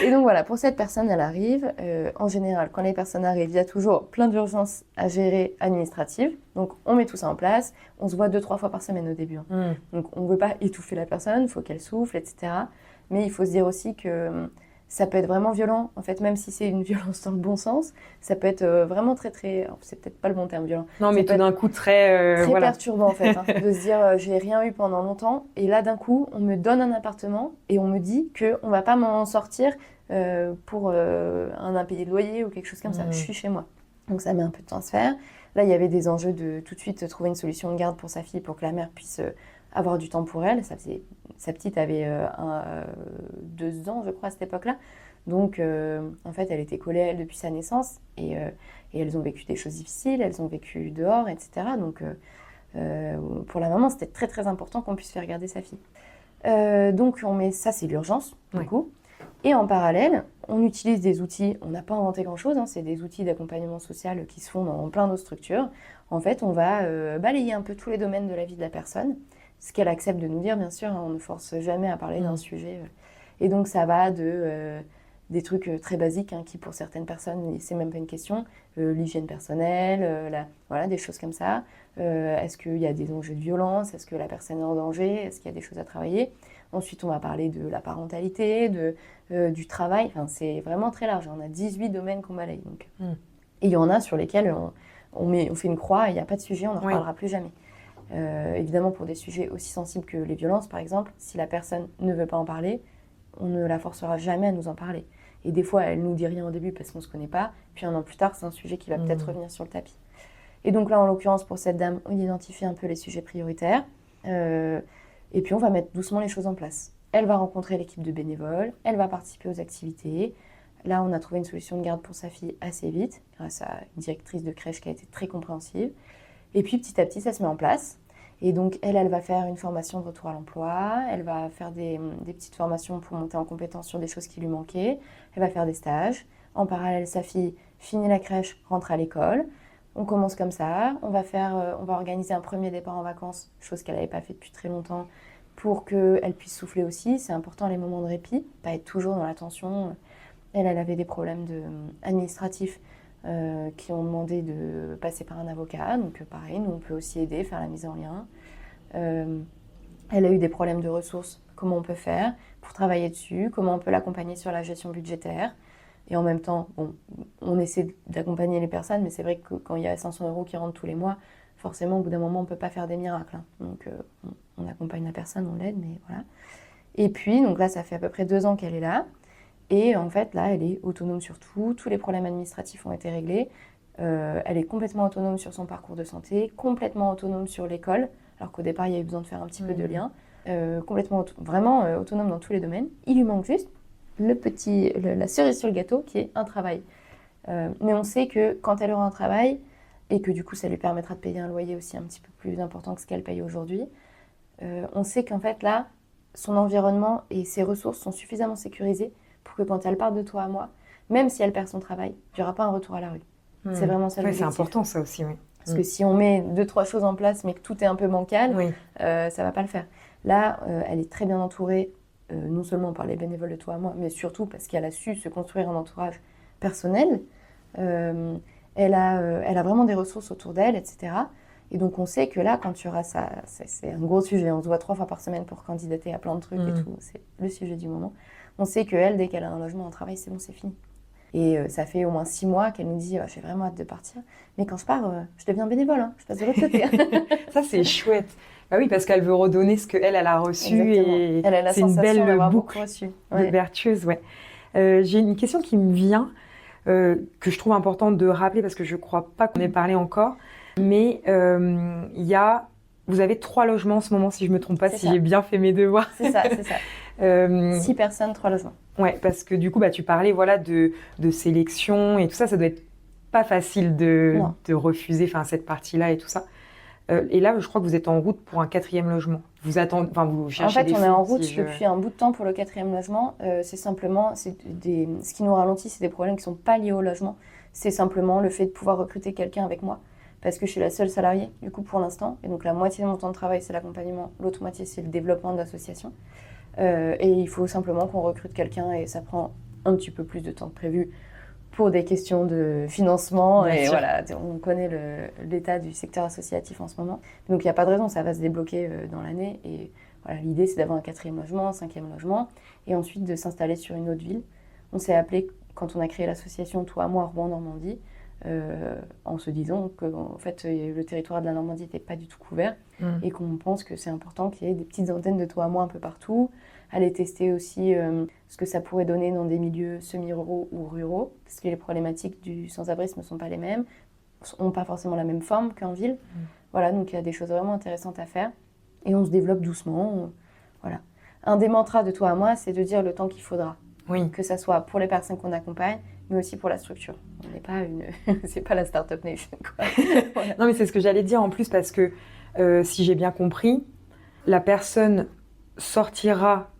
Et donc voilà, pour cette personne, elle arrive. En général, quand les personnes arrivent, il y a toujours plein d'urgences à gérer administratives. Donc on met tout ça en place. On se voit 2-3 fois par semaine au début. Donc on ne veut pas étouffer la personne, il faut qu'elle souffle, etc. Mais il faut se dire aussi que... ça peut être vraiment violent, en fait, même si c'est une violence dans le bon sens, ça peut être vraiment très, très... Alors, c'est peut-être pas le bon terme, violent. Non, mais tout d'un coup, très perturbant, en fait, de se dire, j'ai rien eu pendant longtemps, et là, d'un coup, on me donne un appartement, et on me dit qu'on va pas m'en sortir pour un impayé de loyer ou quelque chose comme ça. Je suis chez moi. Donc, ça met un peu de temps à se faire. Là, il y avait des enjeux de tout de suite trouver une solution de garde pour sa fille, pour que la mère puisse... avoir du temps pour elle. Sa petite avait 2 ans, je crois, à cette époque-là. Donc, en fait, elle était collée à elle depuis sa naissance. Et elles ont vécu des choses difficiles, elles ont vécu dehors, etc. Donc, pour la maman, c'était très, très important qu'on puisse faire garder sa fille. Donc, on met ça, c'est l'urgence, du coup. Et en parallèle, on utilise des outils. On n'a pas inventé grand-chose. C'est des outils d'accompagnement social qui se font dans plein d'autres structures. En fait, on va balayer un peu tous les domaines de la vie de la personne. Ce qu'elle accepte de nous dire, bien sûr, on ne force jamais à parler d'un sujet. Et donc, ça va des trucs très basiques qui, pour certaines personnes, c'est même pas une question. L'hygiène personnelle, des choses comme ça. Est-ce qu'il y a des enjeux de violence? Est-ce que la personne est en danger? Est-ce qu'il y a des choses à travailler? Ensuite, on va parler de la parentalité, du travail. Enfin, c'est vraiment très large. On a 18 domaines qu'on balaye. Donc. Et il y en a sur lesquels on fait une croix et il n'y a pas de sujet, on n'en reparlera plus jamais. Évidemment, pour des sujets aussi sensibles que les violences, par exemple, si la personne ne veut pas en parler, on ne la forcera jamais à nous en parler. Et des fois, elle ne nous dit rien au début parce qu'on ne se connaît pas. Puis 1 an plus tard, c'est un sujet qui va peut-être revenir sur le tapis. Et donc là, en l'occurrence, pour cette dame, on identifie un peu les sujets prioritaires. Et puis, on va mettre doucement les choses en place. elle va rencontrer l'équipe de bénévoles, elle va participer aux activités. Là, on a trouvé une solution de garde pour sa fille assez vite, grâce à une directrice de crèche qui a été très compréhensive. Et puis, petit à petit, ça se met en place. Et donc, elle va faire une formation de retour à l'emploi, elle va faire des petites formations pour monter en compétence sur des choses qui lui manquaient, elle va faire des stages. En parallèle, sa fille finit la crèche, rentre à l'école. On commence comme ça, on va organiser un premier départ en vacances, chose qu'elle n'avait pas fait depuis très longtemps, pour qu'elle puisse souffler aussi. C'est important les moments de répit, pas être toujours dans la tension. Elle avait des problèmes administratifs qui ont demandé de passer par un avocat. Donc pareil, nous on peut aussi aider, faire la mise en lien. Elle a eu des problèmes de ressources, comment on peut faire pour travailler dessus, comment on peut l'accompagner sur la gestion budgétaire. Et en même temps, on essaie d'accompagner les personnes, mais c'est vrai que quand il y a 500 € qui rentrent tous les mois, forcément au bout d'un moment on ne peut pas faire des miracles. Hein. Donc on accompagne la personne, on l'aide, mais voilà. Et puis, donc là ça fait à peu près 2 ans qu'elle est là. Et en fait, là, elle est autonome sur tout. Tous les problèmes administratifs ont été réglés. Elle est complètement autonome sur son parcours de santé, complètement autonome sur l'école, alors qu'au départ, il y a eu besoin de faire un petit peu de lien. Vraiment autonome dans tous les domaines. Il lui manque juste la cerise sur le gâteau, qui est un travail. Mais on sait que quand elle aura un travail, et que du coup, ça lui permettra de payer un loyer aussi un petit peu plus important que ce qu'elle paye aujourd'hui, on sait qu'en fait, là, son environnement et ses ressources sont suffisamment sécurisées pour que quand elle part de toi à moi, même si elle perd son travail, il n'y aura pas un retour à la rue. C'est vraiment ça l'objectif. C'est important ça aussi, oui. Parce que si on met 2-3 choses en place mais que tout est un peu bancal, ça ne va pas le faire. Là, elle est très bien entourée, non seulement par les bénévoles de toi à moi, mais surtout parce qu'elle a su se construire un entourage personnel. Elle a vraiment des ressources autour d'elle, etc. Et donc on sait que là, quand tu auras ça, c'est un gros sujet, on se voit 3 fois par semaine pour candidater à plein de trucs et tout, c'est le sujet du moment. On sait qu'elle, dès qu'elle a un logement, un travail, c'est bon, c'est fini. Et ça fait au moins 6 mois qu'elle nous dit j'ai vraiment hâte de partir. Mais quand je pars, je deviens bénévole, hein, je passe de l'autre côté. Ça, c'est chouette. Bah oui, parce qu'elle veut redonner ce qu'elle a reçu. Exactement. Et elle a la c'est une sensation belle d'avoir boucle beaucoup reçu. vertueuse. Ouais. J'ai une question qui me vient, que je trouve importante de rappeler, parce que je ne crois pas qu'on ait parlé encore. Mais vous avez 3 logements en ce moment, si je ne me trompe pas, si j'ai bien fait mes devoirs. C'est ça. 6 personnes, 3 logements. Ouais, parce que du coup, tu parlais de sélection et tout ça. Ça doit être pas facile de refuser cette partie-là et tout ça. Et là, je crois que vous êtes en route pour un 4e logement. Vous cherchez des fonds. En fait, on est en route depuis un bout de temps pour le 4e logement. C'est simplement, ce qui nous ralentit, c'est des problèmes qui ne sont pas liés au logement. C'est simplement le fait de pouvoir recruter quelqu'un avec moi. Parce que je suis la seule salariée, du coup, pour l'instant. Et donc, la moitié de mon temps de travail, c'est l'accompagnement. L'autre moitié, c'est le développement de l'association. Et il faut simplement qu'on recrute quelqu'un et ça prend un petit peu plus de temps que prévu pour des questions de financement. Bien sûr. Voilà, on connaît l'état du secteur associatif en ce moment. Donc, il n'y a pas de raison, ça va se débloquer dans l'année. Et voilà, l'idée, c'est d'avoir un 4e logement, un 5e logement et ensuite de s'installer sur une autre ville. On s'est appelé, quand on a créé l'association Toi à moi, Rouen-Normandie, en se disant que en fait, le territoire de la Normandie n'était pas du tout couvert et qu'on pense que c'est important qu'il y ait des petites antennes de Toi à moi un peu partout. Aller tester aussi ce que ça pourrait donner dans des milieux semi-ruraux ou ruraux, parce que les problématiques du sans-abrisme ne sont pas les mêmes, n'ont pas forcément la même forme qu'en ville. Voilà, donc il y a des choses vraiment intéressantes à faire et on se développe doucement. Voilà. Un des mantras de Toi à moi, c'est de dire le temps qu'il faudra. Oui. Que ça soit pour les personnes qu'on accompagne, mais aussi pour la structure. On n'est pas c'est pas la Startup Nation, quoi. Voilà. Non, mais c'est ce que j'allais dire en plus, parce que si j'ai bien compris, la personne sortira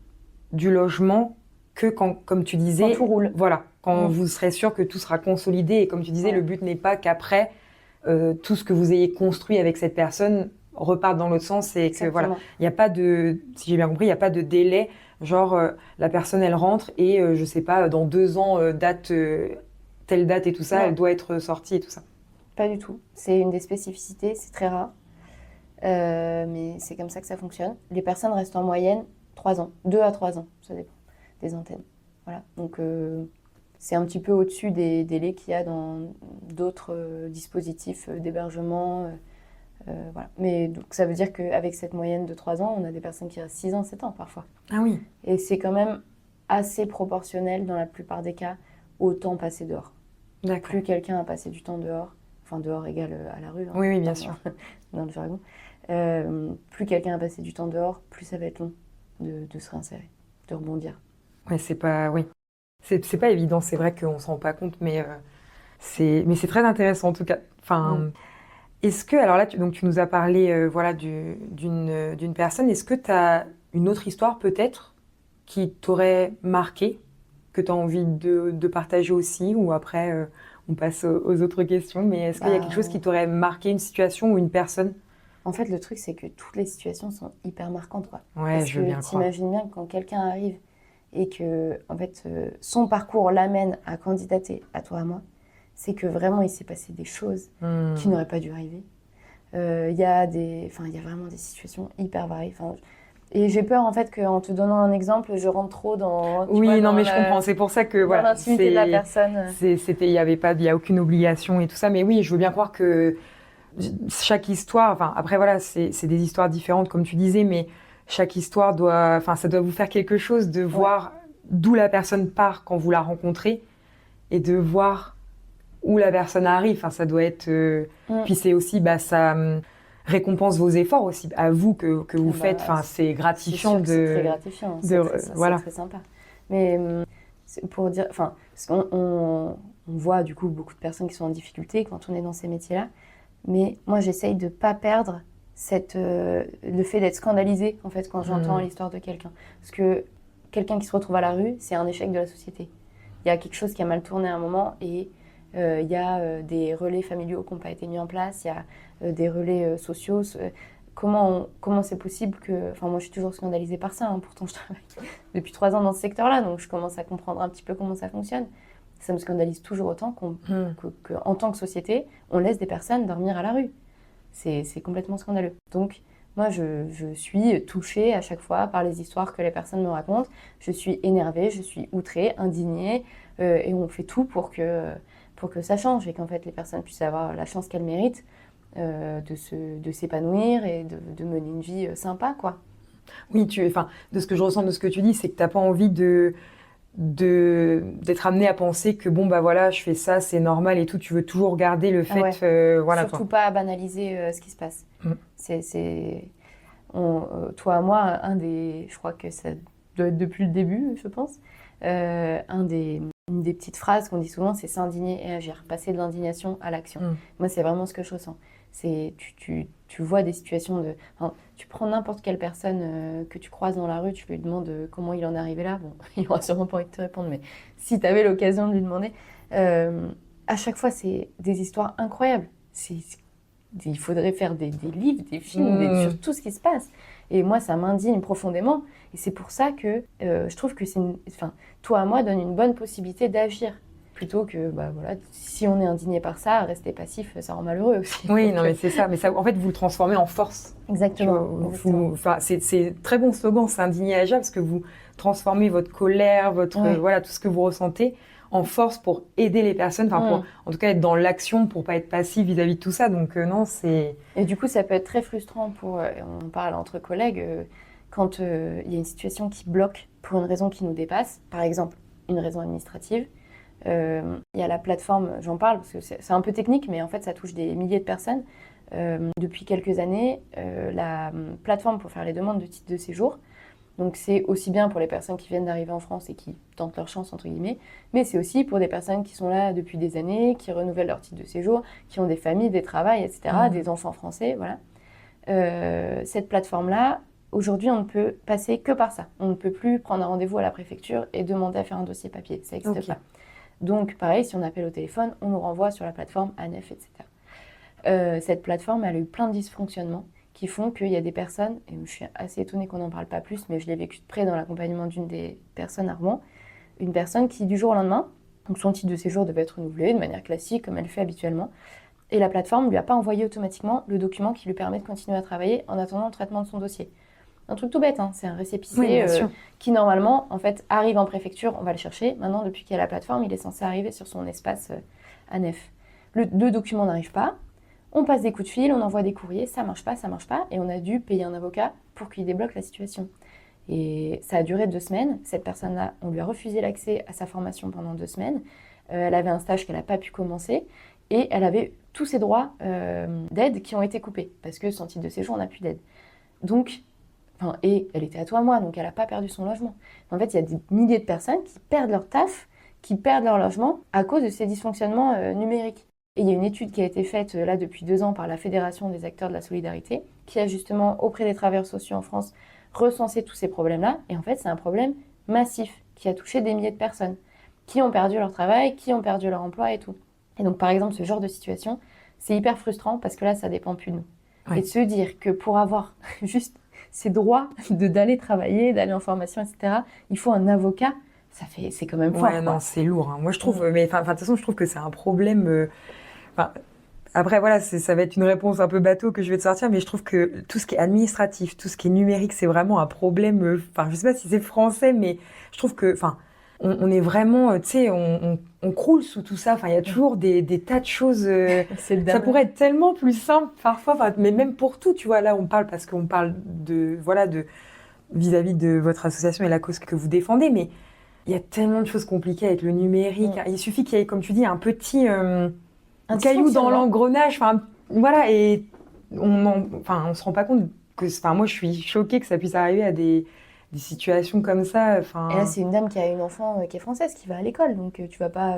du logement que quand, comme tu disais, quand tout roule. Voilà, quand vous serez sûr que tout sera consolidé. Et comme tu disais, le but n'est pas qu'après tout ce que vous ayez construit avec cette personne reparte dans l'autre sens. Et que voilà, il n'y a pas de, si j'ai bien compris, il n'y a pas de délai. Genre, la personne, elle rentre et je sais pas, dans 2 ans, telle date et tout ça, elle doit être sortie et tout ça. Pas du tout. C'est une des spécificités, c'est très rare. Mais c'est comme ça que ça fonctionne. Les personnes restent en moyenne 3 ans, 2 à 3 ans, ça dépend des antennes. Voilà. Donc, c'est un petit peu au-dessus des délais qu'il y a dans d'autres dispositifs d'hébergement. Voilà. Mais donc, ça veut dire qu'avec cette moyenne de 3 ans, on a des personnes qui restent 6 ans, 7 ans parfois. Ah oui. Et c'est quand même assez proportionnel dans la plupart des cas au temps passé dehors. D'accord. Plus quelqu'un a passé du temps dehors, enfin dehors égale à la rue. Hein, oui, bien sûr. Dans le jargon. Plus quelqu'un a passé du temps dehors, plus ça va être long de se réinsérer. de rebondir. Ouais, c'est pas, oui. C'est pas évident, c'est vrai qu'on s'en rend pas compte, mais c'est très intéressant en tout cas. Enfin, est-ce que, alors là, donc tu nous as parlé voilà, d'une personne, est-ce que tu as une autre histoire peut-être qui t'aurait marqué, que tu as envie de partager aussi, ou après on passe aux autres questions, mais est-ce qu'il y a quelque chose qui t'aurait marqué, une situation ou une personne? En fait, le truc, c'est que toutes les situations sont hyper marquantes, quoi. Ouais, Parce je veux bien que le croire. t'imagines bien que quand quelqu'un arrive et que, en fait, son parcours l'amène à candidater à toi, à moi, c'est que vraiment, il s'est passé des choses qui n'auraient pas dû arriver. Il y a il y a vraiment des situations hyper variées. Et j'ai peur, en fait, qu'en te donnant un exemple, je rentre trop dans, tu vois, Oui, non, mais je comprends. C'est pour ça que dans voilà, l'intimité de la personne. il y a aucune obligation et tout ça. Mais oui, je veux bien croire que chaque histoire, enfin après voilà, c'est des histoires différentes comme tu disais, mais chaque histoire enfin ça doit vous faire quelque chose de voir d'où la personne part quand vous la rencontrez et de voir où la personne arrive. Enfin ça doit être. Puis c'est aussi ça récompense vos efforts aussi à vous que vous faites. Enfin c'est gratifiant c'est très gratifiant, hein. voilà. C'est très sympa. Mais c'est pour dire, parce qu'on voit du coup beaucoup de personnes qui sont en difficulté quand on est dans ces métiers-là. Mais moi, j'essaye de ne pas perdre le fait d'être scandalisée, en fait, quand j'entends l'histoire de quelqu'un. Parce que quelqu'un qui se retrouve à la rue, c'est un échec de la société. Il y a quelque chose qui a mal tourné à un moment et il y a des relais familiaux qui n'ont pas été mis en place, il y a des relais sociaux. Comment c'est possible que... Enfin, moi, je suis toujours scandalisée par ça, hein. Pourtant, je travaille depuis 3 ans dans ce secteur-là, donc je commence à comprendre un petit peu comment ça fonctionne. Ça me scandalise toujours autant qu'en tant que société, on laisse des personnes dormir à la rue. C'est complètement scandaleux. Donc, moi, je suis touchée à chaque fois par les histoires que les personnes me racontent. Je suis énervée, je suis outrée, indignée, et on fait tout pour que ça change et qu'en fait, les personnes puissent avoir la chance qu'elles méritent de s'épanouir et de mener une vie sympa, quoi. Oui, de ce que je ressens de ce que tu dis, c'est que t'as pas envie d'être amené à penser que bon bah voilà je fais ça c'est normal et tout, tu veux toujours garder le fait voilà surtout quoi. pas banaliser ce qui se passe. C'est toi à moi je crois que ça doit être depuis le début je pense, une des petites phrases qu'on dit souvent, c'est s'indigner et agir, passer de l'indignation à l'action. Moi c'est vraiment ce que je ressens. C'est tu vois des situations tu prends n'importe quelle personne que tu croises dans la rue, tu lui demandes comment il en est arrivé là. Bon, il aura sûrement pas envie de te répondre, mais si tu avais l'occasion de lui demander, à chaque fois, c'est des histoires incroyables. Il faudrait faire des livres, des films sur tout ce qui se passe. Et moi, ça m'indigne profondément. Et c'est pour ça que je trouve que toi à moi donne une bonne possibilité d'agir. Plutôt que, voilà, si on est indigné par ça, rester passif, ça rend malheureux aussi. Oui, non, mais c'est ça. Mais ça, en fait, vous le transformez en force. Exactement. C'est très bon slogan, s'indigner et agir, parce que vous transformez votre colère, voilà, tout ce que vous ressentez en force pour aider les personnes, pour, en tout cas, être dans l'action, pour pas être passif vis-à-vis de tout ça. Donc, non, c'est... Et du coup, ça peut être très frustrant on parle entre collègues, quand il y a une situation qui bloque pour une raison qui nous dépasse, par exemple, une raison administrative. Il y a la plateforme, j'en parle parce que c'est un peu technique, mais en fait ça touche des milliers de personnes. Depuis quelques années, la plateforme pour faire les demandes de titre de séjour, donc c'est aussi bien pour les personnes qui viennent d'arriver en France et qui tentent leur chance entre guillemets, mais c'est aussi pour des personnes qui sont là depuis des années, qui renouvellent leur titre de séjour, qui ont des familles, des travails, etc., des enfants français, voilà. Cette plateforme-là, aujourd'hui, on ne peut passer que par ça. On ne peut plus prendre un rendez-vous à la préfecture et demander à faire un dossier papier, ça n'existe pas. Donc, pareil, si on appelle au téléphone, on nous renvoie sur la plateforme ANEF, etc. Cette plateforme, elle a eu plein de dysfonctionnements qui font qu'il y a des personnes, et je suis assez étonnée qu'on n'en parle pas plus, mais je l'ai vécu de près dans l'accompagnement d'une des personnes à Rouen, une personne qui, du jour au lendemain, donc son titre de séjour devait être renouvelé de manière classique, comme elle le fait habituellement, et la plateforme ne lui a pas envoyé automatiquement le document qui lui permet de continuer à travailler en attendant le traitement de son dossier. Un truc tout bête, hein. C'est un récépissé qui normalement en fait arrive en préfecture, on va le chercher. Maintenant, depuis qu'il y a la plateforme, il est censé arriver sur son espace ANEF. Le document n'arrive pas, on passe des coups de fil, on envoie des courriers, ça marche pas, et on a dû payer un avocat pour qu'il débloque la situation. Et ça a duré 2 semaines. Cette personne-là, on lui a refusé l'accès à sa formation pendant 2 semaines. Elle avait un stage qu'elle n'a pas pu commencer et elle avait tous ses droits d'aide qui ont été coupés parce que sans titre de séjour, on n'a plus d'aide. Donc, Enfin, et elle était à toi, moi, donc elle n'a pas perdu son logement. En fait, il y a des milliers de personnes qui perdent leur taf, qui perdent leur logement à cause de ces dysfonctionnements numériques. Et il y a une étude qui a été faite là depuis 2 ans par la Fédération des acteurs de la solidarité, qui a justement, auprès des travailleurs sociaux en France, recensé tous ces problèmes-là. Et en fait, c'est un problème massif qui a touché des milliers de personnes qui ont perdu leur travail, qui ont perdu leur emploi et tout. Et donc, par exemple, ce genre de situation, c'est hyper frustrant parce que là, ça dépend plus de nous. Ouais. Et de se dire que pour avoir juste ces droits d'aller travailler, d'aller en formation, etc., il faut un avocat, c'est quand même fort. Ouais, non, Quoi. c'est lourd. Moi, je trouve, mais enfin, de toute façon, je trouve que c'est un problème. Enfin, après, voilà, ça va être une réponse un peu bateau que je vais te sortir, mais je trouve que tout ce qui est administratif, tout ce qui est numérique, c'est vraiment un problème. Enfin, je sais pas si c'est français, mais je trouve que, enfin, on est vraiment, tu sais, on croule sous tout ça. Enfin, il y a toujours des tas de choses. Ça pourrait être tellement plus simple parfois, mais même pour tout, tu vois. Là, on parle parce qu'on parle de vis-à-vis de votre association et la cause que vous défendez, mais il y a tellement de choses compliquées avec le numérique. Il suffit qu'il y ait, comme tu dis, un petit caillou dans l'engrenage. Enfin, voilà, et on se rend pas compte que, enfin, moi, je suis choquée que ça puisse arriver à des situations comme ça. Enfin. Et là, c'est une dame qui a une enfant qui est française, qui va à l'école, donc tu vas pas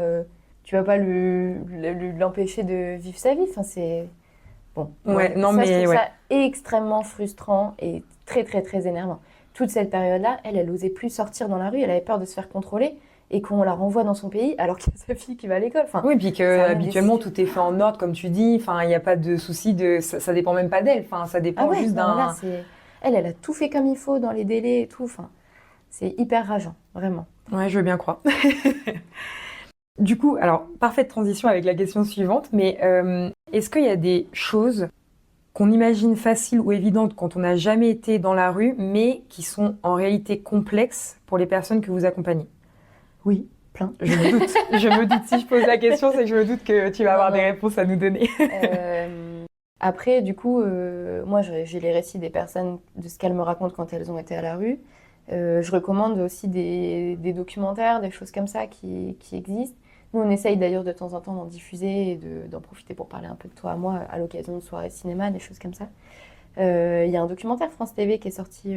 l'empêcher de vivre sa vie. Enfin, c'est bon. Ouais, non, ça, mais je trouve ouais. ça extrêmement frustrant et très, très, très énervant. Toute cette période-là, elle osait plus sortir dans la rue, elle avait peur de se faire contrôler et qu'on la renvoie dans son pays alors qu'il y a sa fille qui va à l'école. Enfin, oui, puis que habituellement tout est fait en ordre, comme tu dis. Enfin, il n'y a pas de souci ça dépend même pas d'elle. Enfin, ça dépend juste d'un. Là, elle a tout fait comme il faut dans les délais et tout. Enfin, c'est hyper rageant, vraiment. Ouais, je veux bien croire. Du coup, alors, parfaite transition avec la question suivante, mais est-ce qu'il y a des choses qu'on imagine faciles ou évidentes quand on n'a jamais été dans la rue, mais qui sont en réalité complexes pour les personnes que vous accompagnez? Oui, plein. Je me doute. Je me doute. Si je pose la question, c'est que je me doute que tu vas avoir des réponses à nous donner. Après, du coup, moi, j'ai les récits des personnes, de ce qu'elles me racontent quand elles ont été à la rue. Je recommande aussi des documentaires, des choses comme ça qui existent. Nous, on essaye d'ailleurs de temps en temps d'en diffuser et d'en profiter pour parler un peu de toi à moi à l'occasion de soirées cinéma, des choses comme ça. Il y a un documentaire France TV qui est sorti,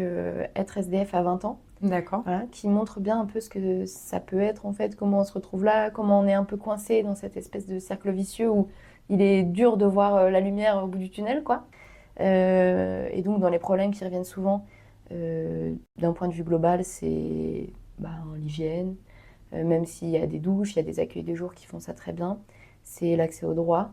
Être SDF à 20 ans. D'accord. Voilà, qui montre bien un peu ce que ça peut être en fait, comment on se retrouve là, comment on est un peu coincé dans cette espèce de cercle vicieux où il est dur de voir la lumière au bout du tunnel, quoi. Et donc dans les problèmes qui reviennent souvent, d'un point de vue global, c'est l'hygiène, même s'il y a des douches, il y a des accueils de jour qui font ça très bien. C'est l'accès aux droits.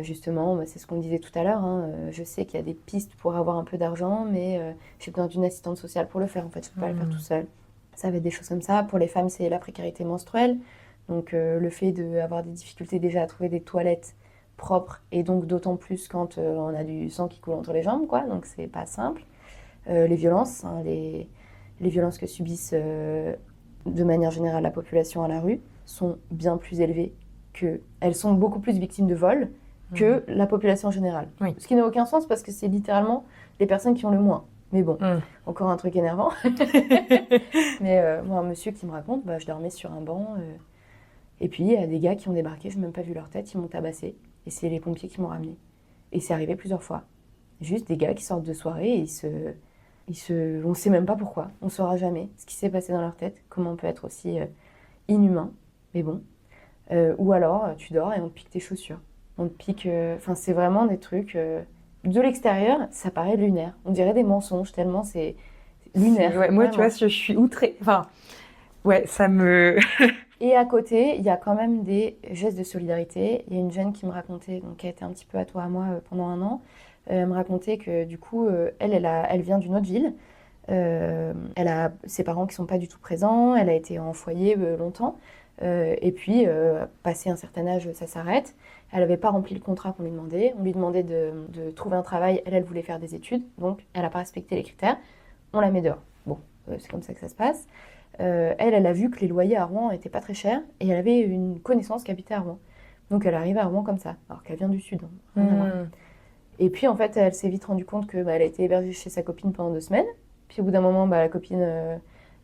Justement, c'est ce qu'on disait tout à l'heure. Je sais qu'il y a des pistes pour avoir un peu d'argent, mais j'ai besoin d'une assistante sociale pour le faire. En fait, je ne peux pas le faire tout seul. Ça va être des choses comme ça. Pour les femmes, c'est la précarité menstruelle. Donc, le fait d'avoir des difficultés déjà à trouver des toilettes propres, et donc d'autant plus quand on a du sang qui coule entre les jambes, quoi. Donc, c'est pas simple. Les violences, les violences que subissent de manière générale la population à la rue sont bien plus élevées elles sont beaucoup plus victimes de vols que la population générale. Oui. Ce qui n'a aucun sens parce que c'est littéralement les personnes qui ont le moins. Mais bon, encore un truc énervant. Mais moi, un monsieur qui me raconte, je dormais sur un banc et puis il y a des gars qui ont débarqué, je n'ai même pas vu leur tête, ils m'ont tabassé et c'est les pompiers qui m'ont ramené. Et c'est arrivé plusieurs fois. Juste des gars qui sortent de soirée et on ne sait même pas pourquoi, on ne saura jamais ce qui s'est passé dans leur tête, comment on peut être aussi inhumain, mais bon. Ou alors, tu dors et on te pique tes chaussures. On te pique... c'est vraiment des trucs... de l'extérieur, ça paraît lunaire. On dirait des mensonges, tellement c'est lunaire. Ouais, moi, tu vois, je suis outrée. Enfin, ouais, ça me... Et à côté, il y a quand même des gestes de solidarité. Il y a une jeune qui me racontait, donc qui a été un petit peu à toi, à moi, pendant un an. Elle me racontait que, du coup, elle vient d'une autre ville. Elle a ses parents qui ne sont pas du tout présents. Elle a été en foyer longtemps. Et puis, passé un certain âge, ça s'arrête. Elle n'avait pas rempli le contrat qu'on lui demandait. On lui demandait de trouver un travail. Elle voulait faire des études. Donc, elle n'a pas respecté les critères. On la met dehors. Bon, c'est comme ça que ça se passe. Elle a vu que les loyers à Rouen n'étaient pas très chers. Et elle avait une connaissance qui habitait à Rouen. Donc, elle arrive à Rouen comme ça. Alors qu'elle vient du Sud. Rien à voir. Et puis, en fait, elle s'est vite rendue compte qu'elle a été hébergée chez sa copine pendant 2 semaines. Puis, au bout d'un moment, la copine,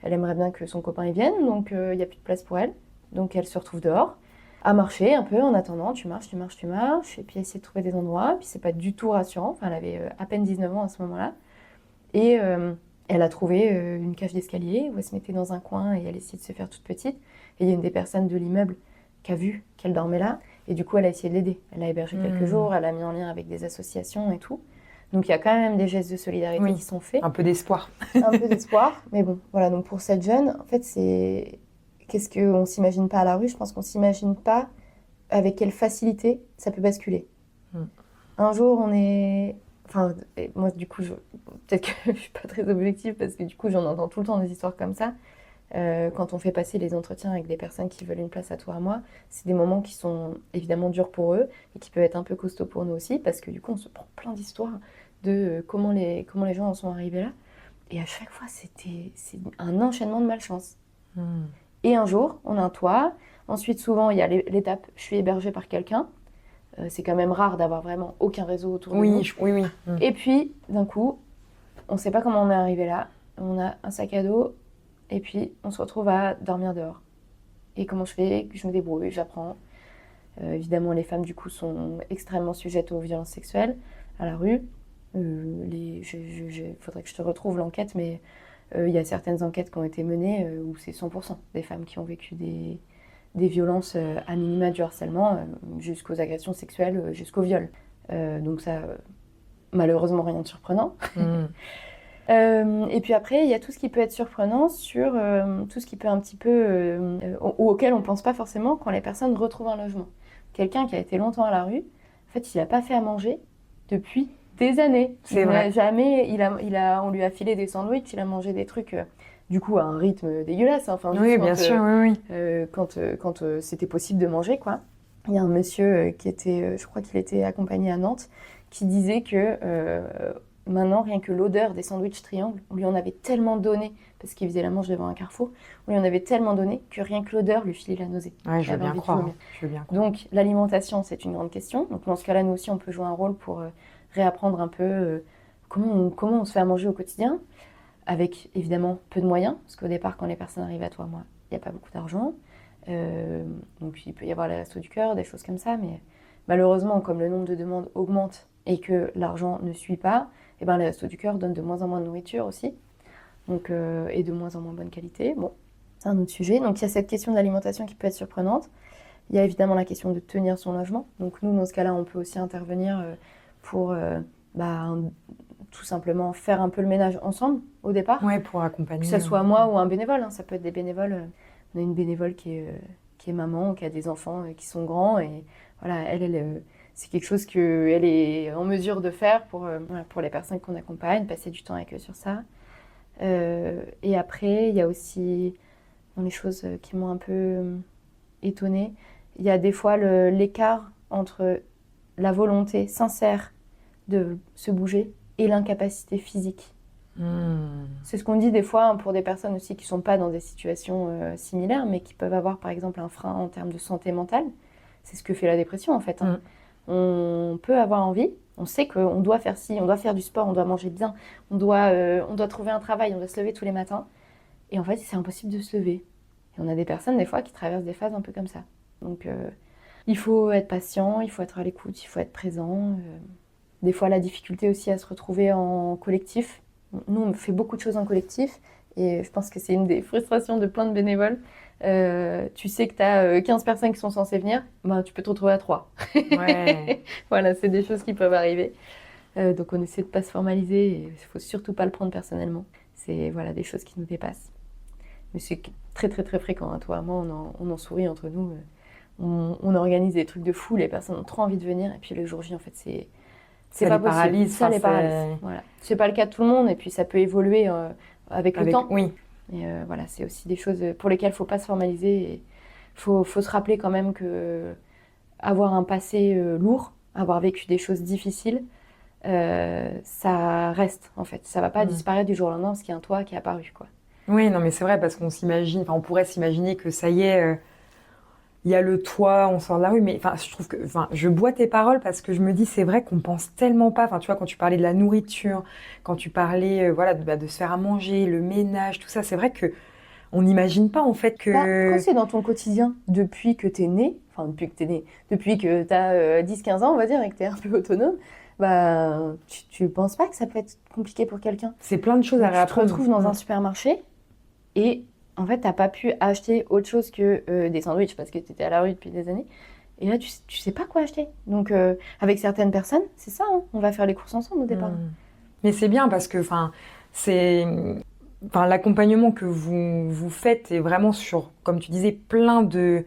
elle aimerait bien que son copain y vienne. Donc, il n'y a plus de place pour elle. Donc elle se retrouve dehors, à marcher un peu en attendant, tu marches, et puis essayer de trouver des endroits, puis c'est pas du tout rassurant, elle avait à peine 19 ans à ce moment-là, Et elle a trouvé une cage d'escalier où elle se mettait dans un coin et elle essayait de se faire toute petite. Et il y a une des personnes de l'immeuble qui a vu qu'elle dormait là. Et du coup, elle a essayé de l'aider. Elle l'a hébergée quelques jours, elle l'a mis en lien avec des associations et tout. Donc il y a quand même des gestes de solidarité qui sont faits. Un peu d'espoir. Un peu d'espoir. Mais bon, voilà. Donc pour cette jeune, en fait, c'est... Qu'est-ce qu'on s'imagine pas à la rue? Je pense qu'on s'imagine pas avec quelle facilité ça peut basculer. Un jour, on est... Enfin, moi, du coup, peut-être que je suis pas très objective parce que du coup, j'en entends tout le temps des histoires comme ça. Quand on fait passer les entretiens avec des personnes qui veulent une place à toi, à moi, c'est des moments qui sont évidemment durs pour eux et qui peuvent être un peu costauds pour nous aussi parce que du coup, on se prend plein d'histoires de comment les gens en sont arrivés là. Et à chaque fois, c'est un enchaînement de malchance. Et un jour, on a un toit. Ensuite, souvent, il y a l'étape, je suis hébergée par quelqu'un. C'est quand même rare d'avoir vraiment aucun réseau autour de nous. Oui. Et puis, d'un coup, on ne sait pas comment on est arrivé là. On a un sac à dos et puis on se retrouve à dormir dehors. Et comment je fais? Je me débrouille, j'apprends. Évidemment, les femmes, du coup, sont extrêmement sujettes aux violences sexuelles à la rue. Faudrait que je te retrouve l'enquête, mais il y a certaines enquêtes qui ont été menées où c'est 100% des femmes qui ont vécu des violences à minima du harcèlement, jusqu'aux agressions sexuelles, jusqu'au viol. Donc ça, malheureusement, rien de surprenant. Et puis après, il y a tout ce qui peut être surprenant sur tout ce qui peut un petit peu... auquel on ne pense pas forcément quand les personnes retrouvent un logement. Quelqu'un qui a été longtemps à la rue, en fait, il n'a pas fait à manger depuis des années. C'est vrai. On lui a filé des sandwichs, il a mangé des trucs... du coup, à un rythme dégueulasse. Enfin, Oui, bien sûr, oui. Quand c'était possible de manger, quoi. Il y a un monsieur qui était, je crois qu'il était accompagné à Nantes, qui disait que maintenant, rien que l'odeur des sandwichs triangles, on lui en avait tellement donné, parce qu'il faisait la manche devant un carrefour, on lui en avait tellement donné que rien que l'odeur lui filait la nausée. Ouais, je veux bien croire. Donc, l'alimentation, c'est une grande question. Donc, dans ce cas-là, nous aussi, on peut jouer un rôle pour réapprendre un peu comment on se fait à manger au quotidien. Avec évidemment peu de moyens, parce qu'au départ, quand les personnes arrivent à toi, moi, il n'y a pas beaucoup d'argent. Donc il peut y avoir les restos du cœur, des choses comme ça, mais malheureusement, comme le nombre de demandes augmente et que l'argent ne suit pas, et ben, les restos du cœur donnent de moins en moins de nourriture aussi, donc, et de moins en moins bonne qualité. Bon, c'est un autre sujet. Donc il y a cette question de l'alimentation qui peut être surprenante. Il y a évidemment la question de tenir son logement. Donc nous, dans ce cas-là, on peut aussi intervenir pour... tout simplement faire un peu le ménage ensemble au départ. Ouais, pour accompagner. Que ce soit moi ou un bénévole, hein. Ça peut être des bénévoles. On a une bénévole qui est maman, qui a des enfants qui sont grands et voilà, elle c'est quelque chose qu'elle est en mesure de faire pour les personnes qu'on accompagne, passer du temps avec eux sur ça. Et après, il y a aussi dans les choses qui m'ont un peu étonnée, il y a des fois l'écart entre la volonté sincère de se bouger et l'incapacité physique. C'est ce qu'on dit des fois hein, pour des personnes aussi qui ne sont pas dans des situations similaires, mais qui peuvent avoir par exemple un frein en termes de santé mentale. C'est ce que fait la dépression en fait. Hein. On peut avoir envie, on sait qu'on doit faire ci, on doit faire du sport, on doit manger bien, on doit trouver un travail, on doit se lever tous les matins. Et en fait, c'est impossible de se lever. Et on a des personnes des fois qui traversent des phases un peu comme ça. Donc il faut être patient, il faut être à l'écoute, il faut être présent. Des fois, la difficulté aussi à se retrouver en collectif. Nous, on fait beaucoup de choses en collectif et je pense que c'est une des frustrations de plein de bénévoles. Tu sais que tu as 15 personnes qui sont censées venir, ben, tu peux te retrouver à 3. Ouais. Voilà, c'est des choses qui peuvent arriver. Donc, on essaie de ne pas se formaliser et il ne faut surtout pas le prendre personnellement. C'est voilà, des choses qui nous dépassent. Mais c'est très, très, très fréquent. Hein. Toi et moi, on en sourit entre nous. On organise des trucs de fou, les personnes ont trop envie de venir et puis le jour J, en fait, c'est pas possible. Ça les paralyse. Voilà. C'est pas le cas de tout le monde et puis ça peut évoluer avec le temps. Oui. Et voilà, c'est aussi des choses pour lesquelles il faut pas se formaliser. Il faut se rappeler quand même que avoir un passé lourd, avoir vécu des choses difficiles, ça reste en fait. Ça va pas disparaître du jour au lendemain parce qu'il y a un toit qui est apparu, quoi. Oui, non mais c'est vrai parce qu'on s'imagine, enfin on pourrait s'imaginer que ça y est. Il y a le toit, on sort de la rue, mais enfin, je trouve que, enfin, je bois tes paroles parce que je me dis, c'est vrai qu'on pense tellement pas. Enfin, tu vois, quand tu parlais de la nourriture, quand tu parlais, voilà, de se faire à manger, le ménage, tout ça, c'est vrai que on n'imagine pas en fait que. Quand c'est dans ton quotidien, depuis que t'es né, depuis que t'as 10-15 ans, on va dire, et que t'es un peu autonome, tu penses pas que ça peut être compliqué pour quelqu'un. C'est plein de choses à Tu te réapprendre. retrouves dans un supermarché et en fait, t'as pas pu acheter autre chose que des sandwichs parce que t'étais à la rue depuis des années. Et là, tu sais pas quoi acheter. Donc, avec certaines personnes, c'est ça, hein, on va faire les courses ensemble au départ. Mais c'est bien parce que l'accompagnement que vous faites est vraiment sur, comme tu disais, plein de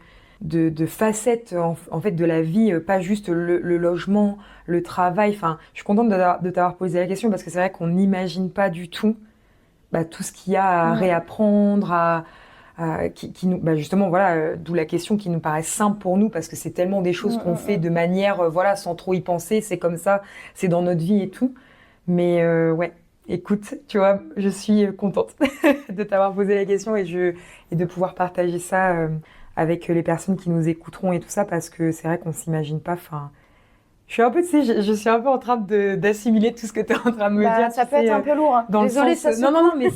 facettes en fait de la vie, pas juste le logement, le travail. Enfin, je suis contente de t'avoir posé la question parce que c'est vrai qu'on n'imagine pas du tout tout ce qu'il y a à réapprendre, qui nous, justement, voilà, d'où la question qui nous paraît simple pour nous parce que c'est tellement des choses qu'on fait de manière, voilà, sans trop y penser, c'est comme ça, c'est dans notre vie et tout. Mais ouais, écoute, tu vois, je suis contente de t'avoir posé la question et de pouvoir partager ça avec les personnes qui nous écouteront et tout ça parce que c'est vrai qu'on s'imagine pas. Enfin, je suis un peu, tu sais, je suis un peu en train d'assimiler tout ce que tu es en train de me dire. Ça peut être un peu lourd. Hein. Dans Désolée, le ça sens, se non, mais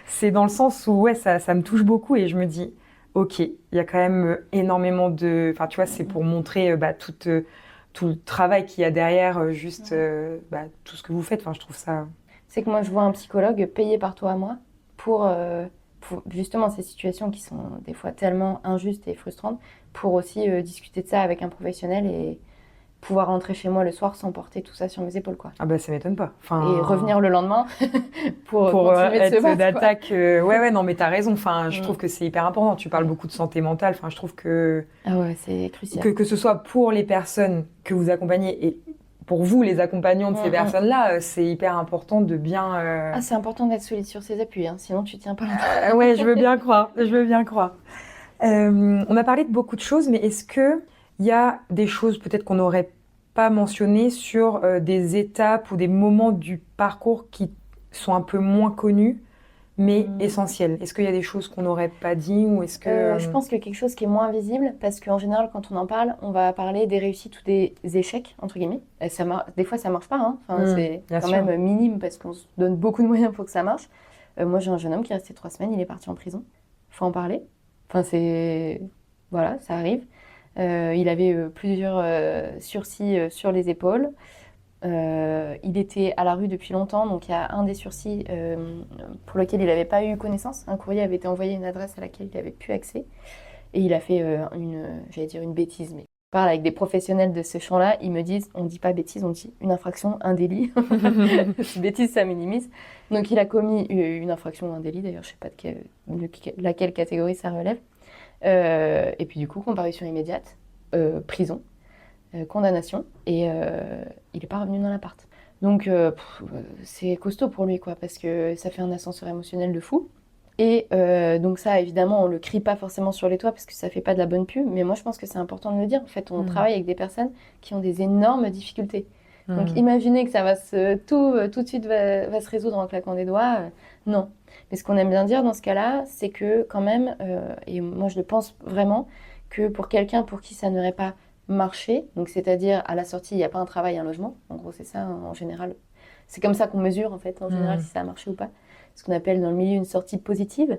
c'est dans le sens où ouais, ça me touche beaucoup et je me dis, ok, il y a quand même énormément de, enfin, tu vois, c'est pour montrer tout le travail qu'il y a derrière, juste tout ce que vous faites. Enfin, je trouve ça. C'est que moi, je vois un psychologue payé par toi à moi pour justement ces situations qui sont des fois tellement injustes et frustrantes, pour aussi discuter de ça avec un professionnel et pouvoir rentrer chez moi le soir sans porter tout ça sur mes épaules, quoi. Ah bah ça m'étonne pas. Enfin, et revenir le lendemain pour continuer de se être battre, d'attaque. Ouais, non, mais t'as raison. Enfin, je trouve que c'est hyper important. Tu parles beaucoup de santé mentale. Enfin, je trouve que Ah ouais, c'est crucial. que ce soit pour les personnes que vous accompagnez et pour vous, les accompagnants de ces personnes-là, c'est hyper important de bien. Ah, c'est important d'être solide sur ses appuis, hein, sinon tu tiens pas longtemps. Ouais, je veux bien croire. Je veux bien croire. On a parlé de beaucoup de choses, mais est-ce que il y a des choses peut-être qu'on n'aurait pas mentionnées sur des étapes ou des moments du parcours qui sont un peu moins connus, mais essentiels? Est-ce qu'il y a des choses qu'on n'aurait pas dit ou est-ce que Je pense que quelque chose qui est moins visible, parce qu'en général, quand on en parle, on va parler des réussites ou des échecs, entre guillemets. Et des fois, ça marche pas, hein. Enfin, c'est quand même minime parce qu'on se donne beaucoup de moyens pour que ça marche. Moi, j'ai un jeune homme qui est resté 3 semaines, il est parti en prison. Faut en parler. Enfin, voilà, ça arrive. Il avait plusieurs sursis sur les épaules. Il était à la rue depuis longtemps, donc il y a un des sursis pour lequel il n'avait pas eu connaissance. Un courrier avait été envoyé à une adresse à laquelle il n'avait plus accès. Et il a fait une bêtise. Mais je parle avec des professionnels de ce champ-là, ils me disent, on ne dit pas bêtise, on dit une infraction, un délit. Bêtise, ça minimise. Donc il a commis une infraction ou un délit, d'ailleurs je ne sais pas de laquelle catégorie ça relève. Et puis du coup, comparution immédiate, prison. Condamnation et il n'est pas revenu dans l'appart. Donc c'est costaud pour lui, quoi, parce que ça fait un ascenseur émotionnel de fou. Et donc ça, évidemment, on le crie pas forcément sur les toits parce que ça fait pas de la bonne pub, mais moi je pense que c'est important de le dire. En fait, on travaille avec des personnes qui ont des énormes difficultés. Donc imaginez que ça va tout de suite va se résoudre en claquant des doigts. Non. Mais ce qu'on aime bien dire dans ce cas-là, c'est que quand même, et moi je le pense vraiment, que pour quelqu'un pour qui ça n'aurait pas marché, donc c'est-à-dire à la sortie, il n'y a pas un travail, un logement. En gros, c'est ça, en général. C'est comme ça qu'on mesure, en fait, en général, si ça a marché ou pas. Ce qu'on appelle dans le milieu une sortie positive.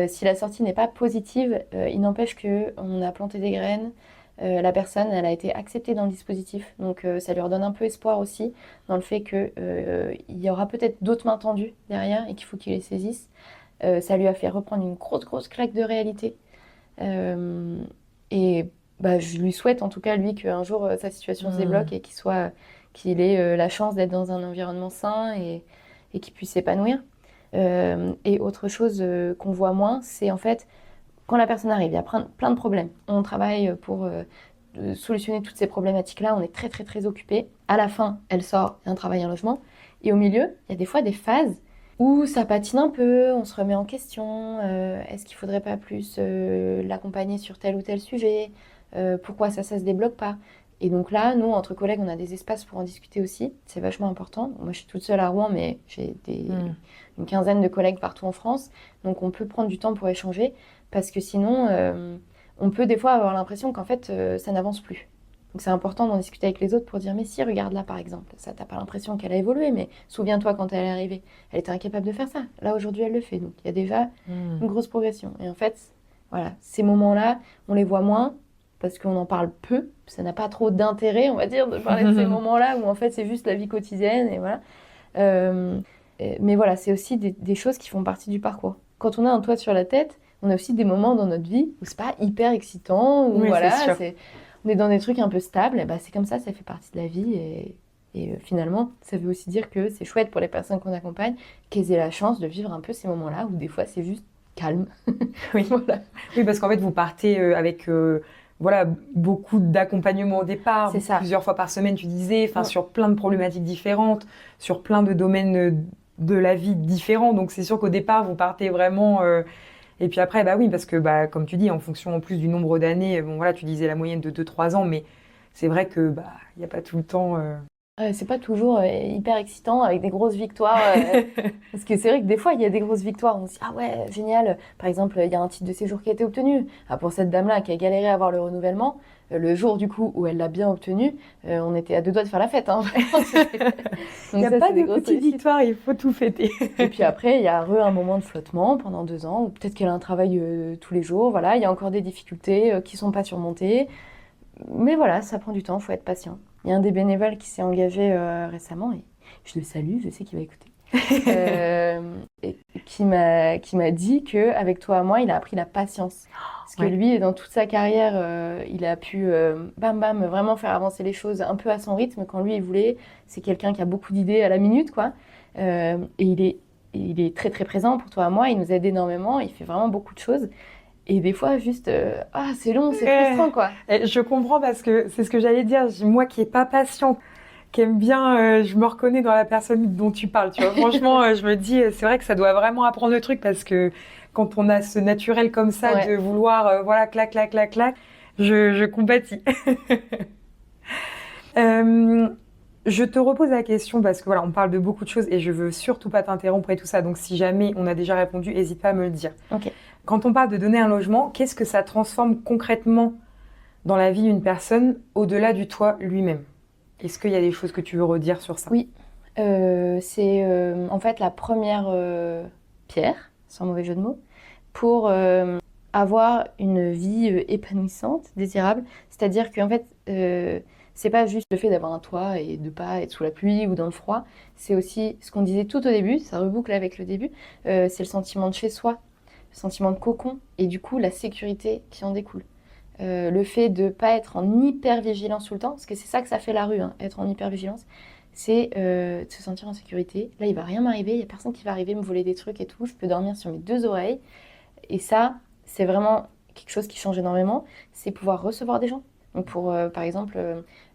Si la sortie n'est pas positive, il n'empêche qu'on a planté des graines. La personne, elle a été acceptée dans le dispositif. Donc, ça lui redonne un peu espoir aussi dans le fait qu'il y aura peut-être d'autres mains tendues derrière et qu'il faut qu'il les saisisse. Ça lui a fait reprendre une grosse claque de réalité. Et je lui souhaite en tout cas, lui, qu'un jour sa situation se débloque et qu'il ait la chance d'être dans un environnement sain et qu'il puisse s'épanouir. Et autre chose qu'on voit moins, c'est en fait, quand la personne arrive, il y a plein de problèmes. On travaille pour solutionner toutes ces problématiques-là, on est très occupé. À la fin, elle sort, un travail, un logement. Et au milieu, il y a des fois des phases où ça patine un peu, on se remet en question. Est-ce qu'il ne faudrait pas plus l'accompagner sur tel ou tel sujet? Pourquoi ça se débloque pas? Et donc là, nous, entre collègues, on a des espaces pour en discuter aussi. C'est vachement important. Moi, je suis toute seule à Rouen, mais j'ai une quinzaine de collègues partout en France. Donc, on peut prendre du temps pour échanger parce que sinon, on peut des fois avoir l'impression qu'en fait, ça n'avance plus. Donc, c'est important d'en discuter avec les autres pour dire, mais si, regarde là, par exemple. Ça, t'as pas l'impression qu'elle a évolué, mais souviens-toi quand elle est arrivée, elle était incapable de faire ça. Là, aujourd'hui, elle le fait. Donc, il y a déjà une grosse progression. Et en fait, voilà, ces moments-là, on les voit moins parce qu'on en parle peu. Ça n'a pas trop d'intérêt, on va dire, de parler de ces moments-là où en fait c'est juste la vie quotidienne et voilà. Mais voilà, c'est aussi des choses qui font partie du parcours. Quand on a un toit sur la tête, on a aussi des moments dans notre vie où c'est pas hyper excitant, où Oui, voilà, c'est sûr. on est dans des trucs un peu stables, et bah, c'est comme ça fait partie de la vie. Et finalement, ça veut aussi dire que c'est chouette pour les personnes qu'on accompagne qu'elles aient la chance de vivre un peu ces moments-là où des fois c'est juste calme. Oui. Voilà. Oui, parce qu'en fait, vous partez avec voilà, beaucoup d'accompagnement au départ, C'est ça. plusieurs fois par semaine, tu disais, Mm. sur plein de problématiques différentes, sur plein de domaines de la vie différents. Donc, c'est sûr qu'au départ, vous partez vraiment. Et puis après, bah oui, parce que comme tu dis, en fonction en plus du nombre d'années, bon voilà, tu disais la moyenne de 2-3 ans, mais c'est vrai que il n'y a pas tout le temps. C'est pas toujours hyper excitant avec des grosses victoires. Parce que c'est vrai que des fois, il y a des grosses victoires. On se dit, ah ouais, génial. Par exemple, il y a un titre de séjour qui a été obtenu. Ah, pour cette dame-là qui a galéré à avoir le renouvellement, le jour du coup où elle l'a bien obtenu, on était à 2 doigts de faire la fête. Hein, vraiment, Il n'y a ça, pas c'est des de grosses petite réussites. victoire, il faut tout fêter. Et puis après, il y a un moment de flottement pendant 2 ans, ou peut-être qu'elle a un travail tous les jours. Voilà, il y a encore des difficultés qui sont pas surmontées. Mais voilà, ça prend du temps, faut être patient. Il y a un des bénévoles qui s'est engagé récemment, et je le salue, je sais qu'il va écouter, et qui m'a dit qu'avec toi et moi, il a appris la patience. Parce que Ouais. lui, dans toute sa carrière, il a pu bam bam vraiment faire avancer les choses un peu à son rythme quand lui il voulait. C'est quelqu'un qui a beaucoup d'idées à la minute, quoi. Et il est très très présent pour toi et moi, il nous aide énormément, il fait vraiment beaucoup de choses. Et des fois, juste, c'est long, c'est frustrant, quoi. Et je comprends parce que c'est ce que j'allais dire. Moi qui n'ai pas patiente, qui aime bien, je me reconnais dans la personne dont tu parles. Tu vois, franchement, je me dis, c'est vrai que ça doit vraiment apprendre le truc parce que quand on a ce naturel comme ça Ouais. de vouloir, voilà, clac, clac, clac, clac, je compatis. Euh, je te repose la question parce que voilà, on parle de beaucoup de choses et je veux surtout pas t'interrompre et tout ça. Donc si jamais on a déjà répondu, n'hésite pas à me le dire. Ok. Quand on parle de donner un logement, qu'est-ce que ça transforme concrètement dans la vie d'une personne au-delà du toit lui-même? Est-ce qu'il y a des choses que tu veux redire sur ça? Oui. C'est en fait la première pierre, sans mauvais jeu de mots, pour avoir une vie épanouissante, désirable. C'est-à-dire qu'en fait, c'est pas juste le fait d'avoir un toit et de pas être sous la pluie ou dans le froid. C'est aussi ce qu'on disait tout au début, ça reboucle avec le début, c'est le sentiment de chez soi, le sentiment de cocon et du coup la sécurité qui en découle. Le fait de pas être en hyper-vigilance tout le temps, parce que c'est ça que ça fait la rue, hein, être en hyper-vigilance, c'est de se sentir en sécurité. Là, il va rien m'arriver, il y a personne qui va arriver me voler des trucs et tout, je peux dormir sur mes 2 oreilles. Et ça, c'est vraiment quelque chose qui change énormément, c'est pouvoir recevoir des gens. Donc par exemple,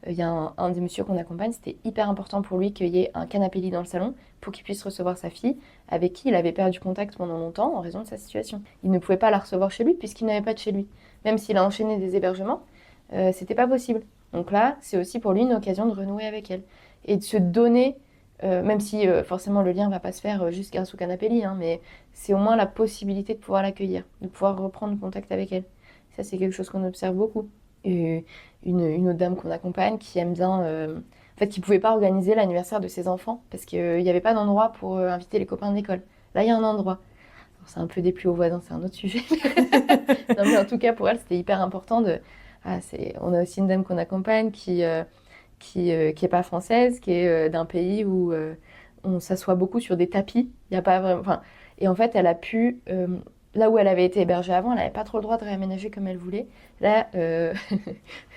il y a un des messieurs qu'on accompagne, c'était hyper important pour lui qu'il y ait un canapé-lit dans le salon pour qu'il puisse recevoir sa fille, avec qui il avait perdu contact pendant longtemps en raison de sa situation. Il ne pouvait pas la recevoir chez lui puisqu'il n'avait pas de chez lui. Même s'il a enchaîné des hébergements, c'était pas possible. Donc là, c'est aussi pour lui une occasion de renouer avec elle. Et de se donner, même si forcément le lien va pas se faire juste grâce au canapé-lit, hein, mais c'est au moins la possibilité de pouvoir l'accueillir, de pouvoir reprendre contact avec elle. Ça, c'est quelque chose qu'on observe beaucoup. Et une autre dame qu'on accompagne qui aime bien, en fait, qui pouvait pas organiser l'anniversaire de ses enfants parce qu'il n'y avait pas d'endroit pour inviter les copains de l'école. Là, il y a un endroit. Alors, c'est un peu déplu aux voisins, c'est un autre sujet. Non, mais en tout cas, pour elle, c'était hyper important de. On a aussi une dame qu'on accompagne qui est pas française, qui est d'un pays où on s'assoit beaucoup sur des tapis. Il y a pas vraiment. Enfin, et en fait, elle a pu. Là où elle avait été hébergée avant, elle n'avait pas trop le droit de réaménager comme elle voulait. Là,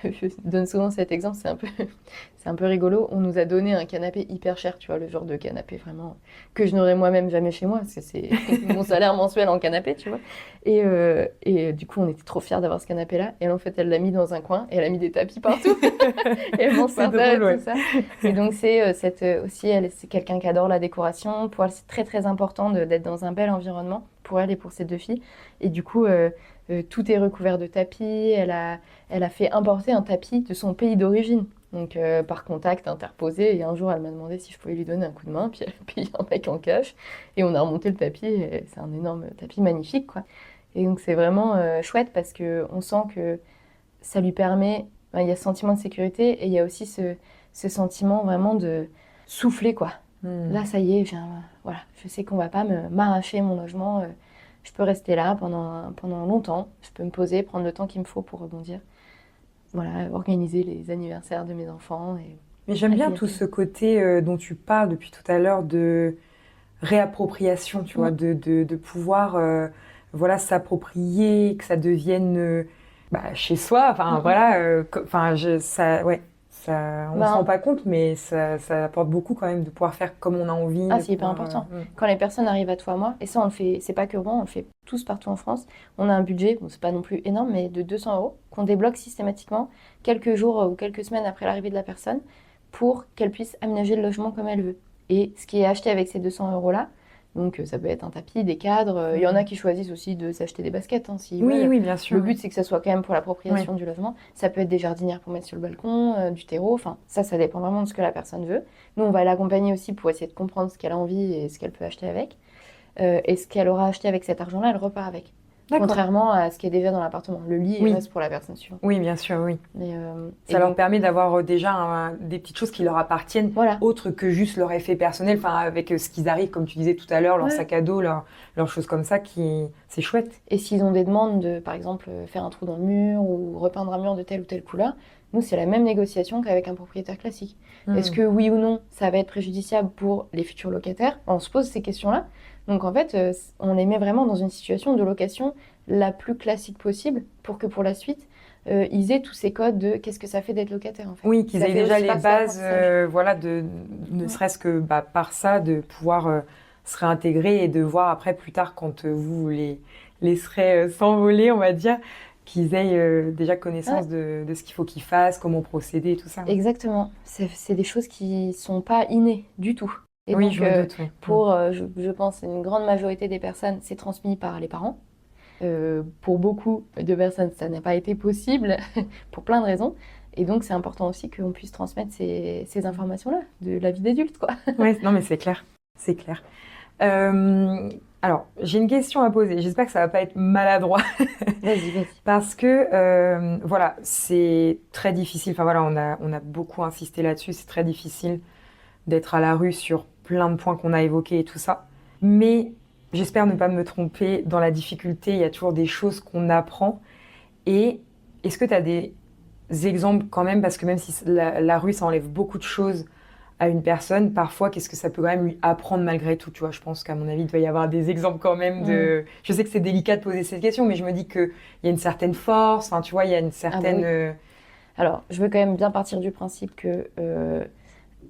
je donne souvent cet exemple, c'est un peu rigolo. On nous a donné un canapé hyper cher, tu vois, le genre de canapé vraiment que je n'aurais moi-même jamais chez moi, parce que c'est mon salaire mensuel en canapé, tu vois. Et du coup, on était trop fiers d'avoir ce canapé-là. Et en fait, elle l'a mis dans un coin et elle a mis des tapis partout. Et elle mange C'est par terre et drôle, tout ça. Et donc, c'est aussi, elle, c'est quelqu'un qui adore la décoration. Pour elle, c'est très, très important d'être dans un bel environnement, pour elle et pour ses 2 filles. Et du coup, tout est recouvert de tapis. Elle a fait importer un tapis de son pays d'origine. Donc, par contact interposé. Et un jour, elle m'a demandé si je pouvais lui donner un coup de main. Puis elle a payé un mec en cash. Et on a remonté le tapis. Et c'est un énorme tapis magnifique, quoi. Et donc, c'est vraiment chouette parce qu'on sent que ça lui permet. Il y a ce sentiment de sécurité et il y a aussi ce sentiment vraiment de souffler, quoi. Là, ça y est, voilà, je sais qu'on va pas m'arracher mon logement. Je peux rester là pendant longtemps. Je peux me poser, prendre le temps qu'il me faut pour rebondir. voilà, organiser les anniversaires de mes enfants. Mais j'aime bien tout ce côté dont tu parles depuis tout à l'heure de réappropriation, tu vois, de pouvoir voilà, s'approprier, que ça devienne chez soi. Enfin, voilà, ouais, on ne se rend pas compte, mais ça apporte beaucoup quand même de pouvoir faire comme on a envie. Ah, c'est hyper important. Quand les personnes arrivent à toi, moi, et ça, on le fait, c'est pas que Rouen, on le fait tous partout en France, on a un budget, bon, c'est pas non plus énorme, mais de 200 euros, qu'on débloque systématiquement quelques jours ou quelques semaines après l'arrivée de la personne pour qu'elle puisse aménager le logement comme elle veut. Et ce qui est acheté avec ces 200 euros-là, donc ça peut être un tapis, des cadres, il y en a qui choisissent aussi de s'acheter des baskets, hein, s'ils veulent. Oui, bien sûr. Le but, c'est que ça soit quand même pour l'appropriation du logement. Ça peut être des jardinières pour mettre sur le balcon, du terreau, enfin, ça dépend vraiment de ce que la personne veut. Nous, on va l'accompagner aussi pour essayer de comprendre ce qu'elle a envie et ce qu'elle peut acheter avec. Et ce qu'elle aura acheté avec cet argent-là, elle repart avec. D'accord. Contrairement à ce qui est déjà dans l'appartement. Le lit, il reste pour la personne suivante. Oui, bien sûr, oui. Ça leur permet d'avoir déjà des petites choses qui leur appartiennent, voilà. autres que juste leur effet personnel, enfin avec ce qu'ils arrivent, comme tu disais tout à l'heure, leur sac à dos, leurs choses comme ça, c'est chouette. Et s'ils ont des demandes de, par exemple, faire un trou dans le mur ou repeindre un mur de telle ou telle couleur, nous, c'est la même négociation qu'avec un propriétaire classique. Est-ce que oui ou non, ça va être préjudiciable pour les futurs locataires? On se pose ces questions-là. Donc en fait, on les met vraiment dans une situation de location la plus classique possible pour que pour la suite, ils aient tous ces codes de qu'est-ce que ça fait d'être locataire en fait. Oui, qu'ils aient déjà les bases, voilà, ne serait-ce que par ça, de pouvoir se réintégrer et de voir après plus tard quand vous les laisserez s'envoler, on va dire, qu'ils aient déjà connaissance de ce qu'il faut qu'ils fassent, comment procéder et tout ça. Exactement. C'est des choses qui sont pas innées du tout. Et oui, donc, je me doute, oui. Pour, je pense, une grande majorité des personnes, c'est transmis par les parents. Pour beaucoup de personnes, ça n'a pas été possible, pour plein de raisons. Et donc, c'est important aussi qu'on puisse transmettre ces informations-là, de la vie d'adulte, quoi. Oui, non, mais c'est clair. C'est clair. Alors, j'ai une question à poser. J'espère que ça va pas être maladroit. Vas-y. Parce que, voilà, c'est très difficile. Enfin, voilà, on a beaucoup insisté là-dessus. C'est très difficile d'être à la rue sur plein de points qu'on a évoqués et tout ça. Mais j'espère ne pas me tromper dans la difficulté. Il y a toujours des choses qu'on apprend. Et est-ce que tu as des exemples quand même? Parce que même si la rue, ça enlève beaucoup de choses à une personne, parfois, qu'est-ce que ça peut quand même lui apprendre malgré tout, tu vois? Je pense qu'à mon avis, il doit y avoir des exemples quand même de... Je sais que c'est délicat de poser cette question, mais je me dis qu'il y a une certaine force, enfin, tu vois, il y a une certaine... oui. Alors, je veux quand même bien partir du principe que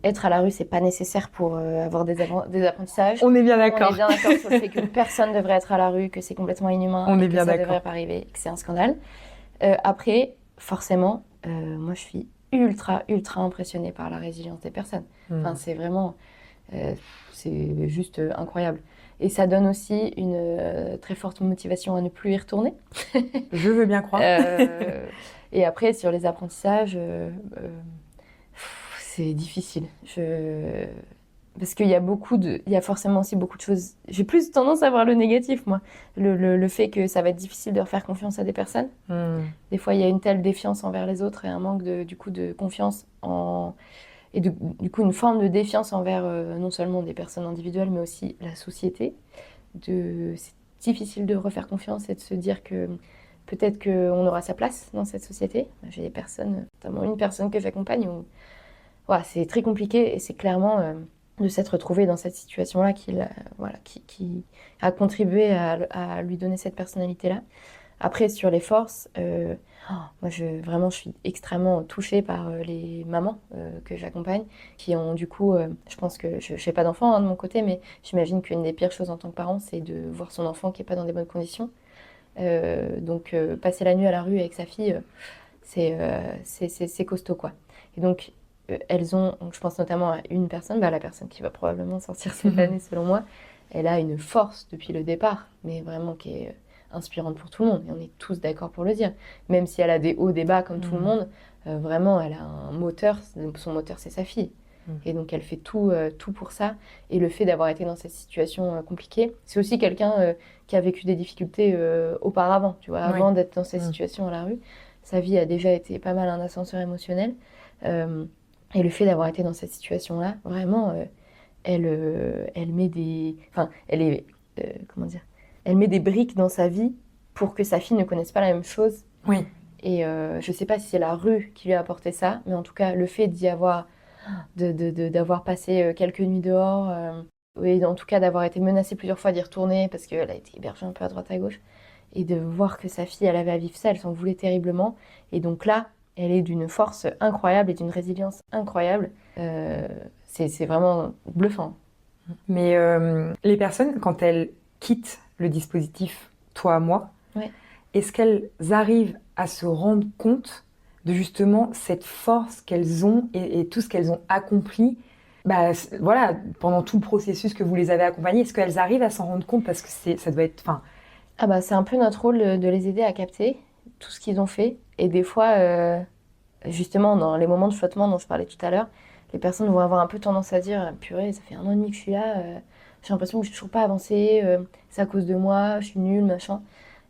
être à la rue, c'est pas nécessaire pour avoir des apprentissages. On est bien d'accord. On est bien d'accord sur le fait que personne ne devrait être à la rue, que c'est complètement inhumain, On est bien que ça d'accord. devrait pas arriver, que c'est un scandale. Après, forcément, moi, je suis ultra impressionnée par la résilience des personnes. Enfin, c'est vraiment... c'est juste incroyable. Et ça donne aussi une très forte motivation à ne plus y retourner. Je veux bien croire. Et après, sur les apprentissages, c'est difficile. Parce qu'il y a forcément aussi beaucoup de choses. J'ai plus tendance à voir le négatif, moi. Le fait que ça va être difficile de refaire confiance à des personnes. Des fois, il y a une telle défiance envers les autres et un manque du coup, de confiance et du coup, une forme de défiance envers non seulement des personnes individuelles, mais aussi la société. C'est difficile de refaire confiance et de se dire que peut-être qu'on aura sa place dans cette société. J'ai des personnes, notamment une personne que j'accompagne, où voilà, c'est très compliqué et c'est clairement de s'être retrouvé dans cette situation-là qui a contribué à lui donner cette personnalité-là. Après, sur les forces, moi, je suis extrêmement touchée par les mamans que j'accompagne, qui ont du coup, je pense que je n'ai pas d'enfant de mon côté, mais j'imagine qu'une des pires choses en tant que parent, c'est de voir son enfant qui n'est pas dans des bonnes conditions. Donc, passer la nuit à la rue avec sa fille, c'est costaud, quoi. Et donc, je pense notamment à une personne, la personne qui va probablement sortir cette année, selon moi, elle a une force depuis le départ, mais vraiment qui est inspirante pour tout le monde, et on est tous d'accord pour le dire. Même si elle a des hauts, des bas comme tout le monde, vraiment, elle a un moteur, son moteur, c'est sa fille. Et donc, elle fait tout pour ça. Et le fait d'avoir été dans cette situation compliquée, c'est aussi quelqu'un qui a vécu des difficultés auparavant, tu vois, avant d'être dans cette situation à la rue. Sa vie a déjà été pas mal un ascenseur émotionnel. Et le fait d'avoir été dans cette situation-là, vraiment, elle met des... Enfin, elle met des briques dans sa vie pour que sa fille ne connaisse pas la même chose. Oui. Et je sais pas si c'est la rue qui lui a apporté ça, mais en tout cas, le fait d'avoir passé quelques nuits dehors, et en tout cas d'avoir été menacée plusieurs fois d'y retourner parce qu'elle a été hébergée un peu à droite à gauche, et de voir que sa fille, elle avait à vivre ça, elle s'en voulait terriblement. Et donc là, elle est d'une force incroyable et d'une résilience incroyable. C'est vraiment bluffant. Mais les personnes, quand elles quittent le dispositif Toi à moi, Ouais. est-ce qu'elles arrivent à se rendre compte de justement cette force qu'elles ont et tout ce qu'elles ont accompli voilà, pendant tout le processus que vous les avez accompagnées? Est-ce qu'elles arrivent à s'en rendre compte? Parce que ça doit être... Enfin, Ah bah, c'est un peu notre rôle de les aider à capter tout ce qu'ils ont fait. Et des fois, justement, dans les moments de flottement dont je parlais tout à l'heure, les personnes vont avoir un peu tendance à dire purée, ça fait 1 an et demi que je suis là, j'ai l'impression que je n'ai toujours pas avancé, c'est à cause de moi, je suis nulle, machin.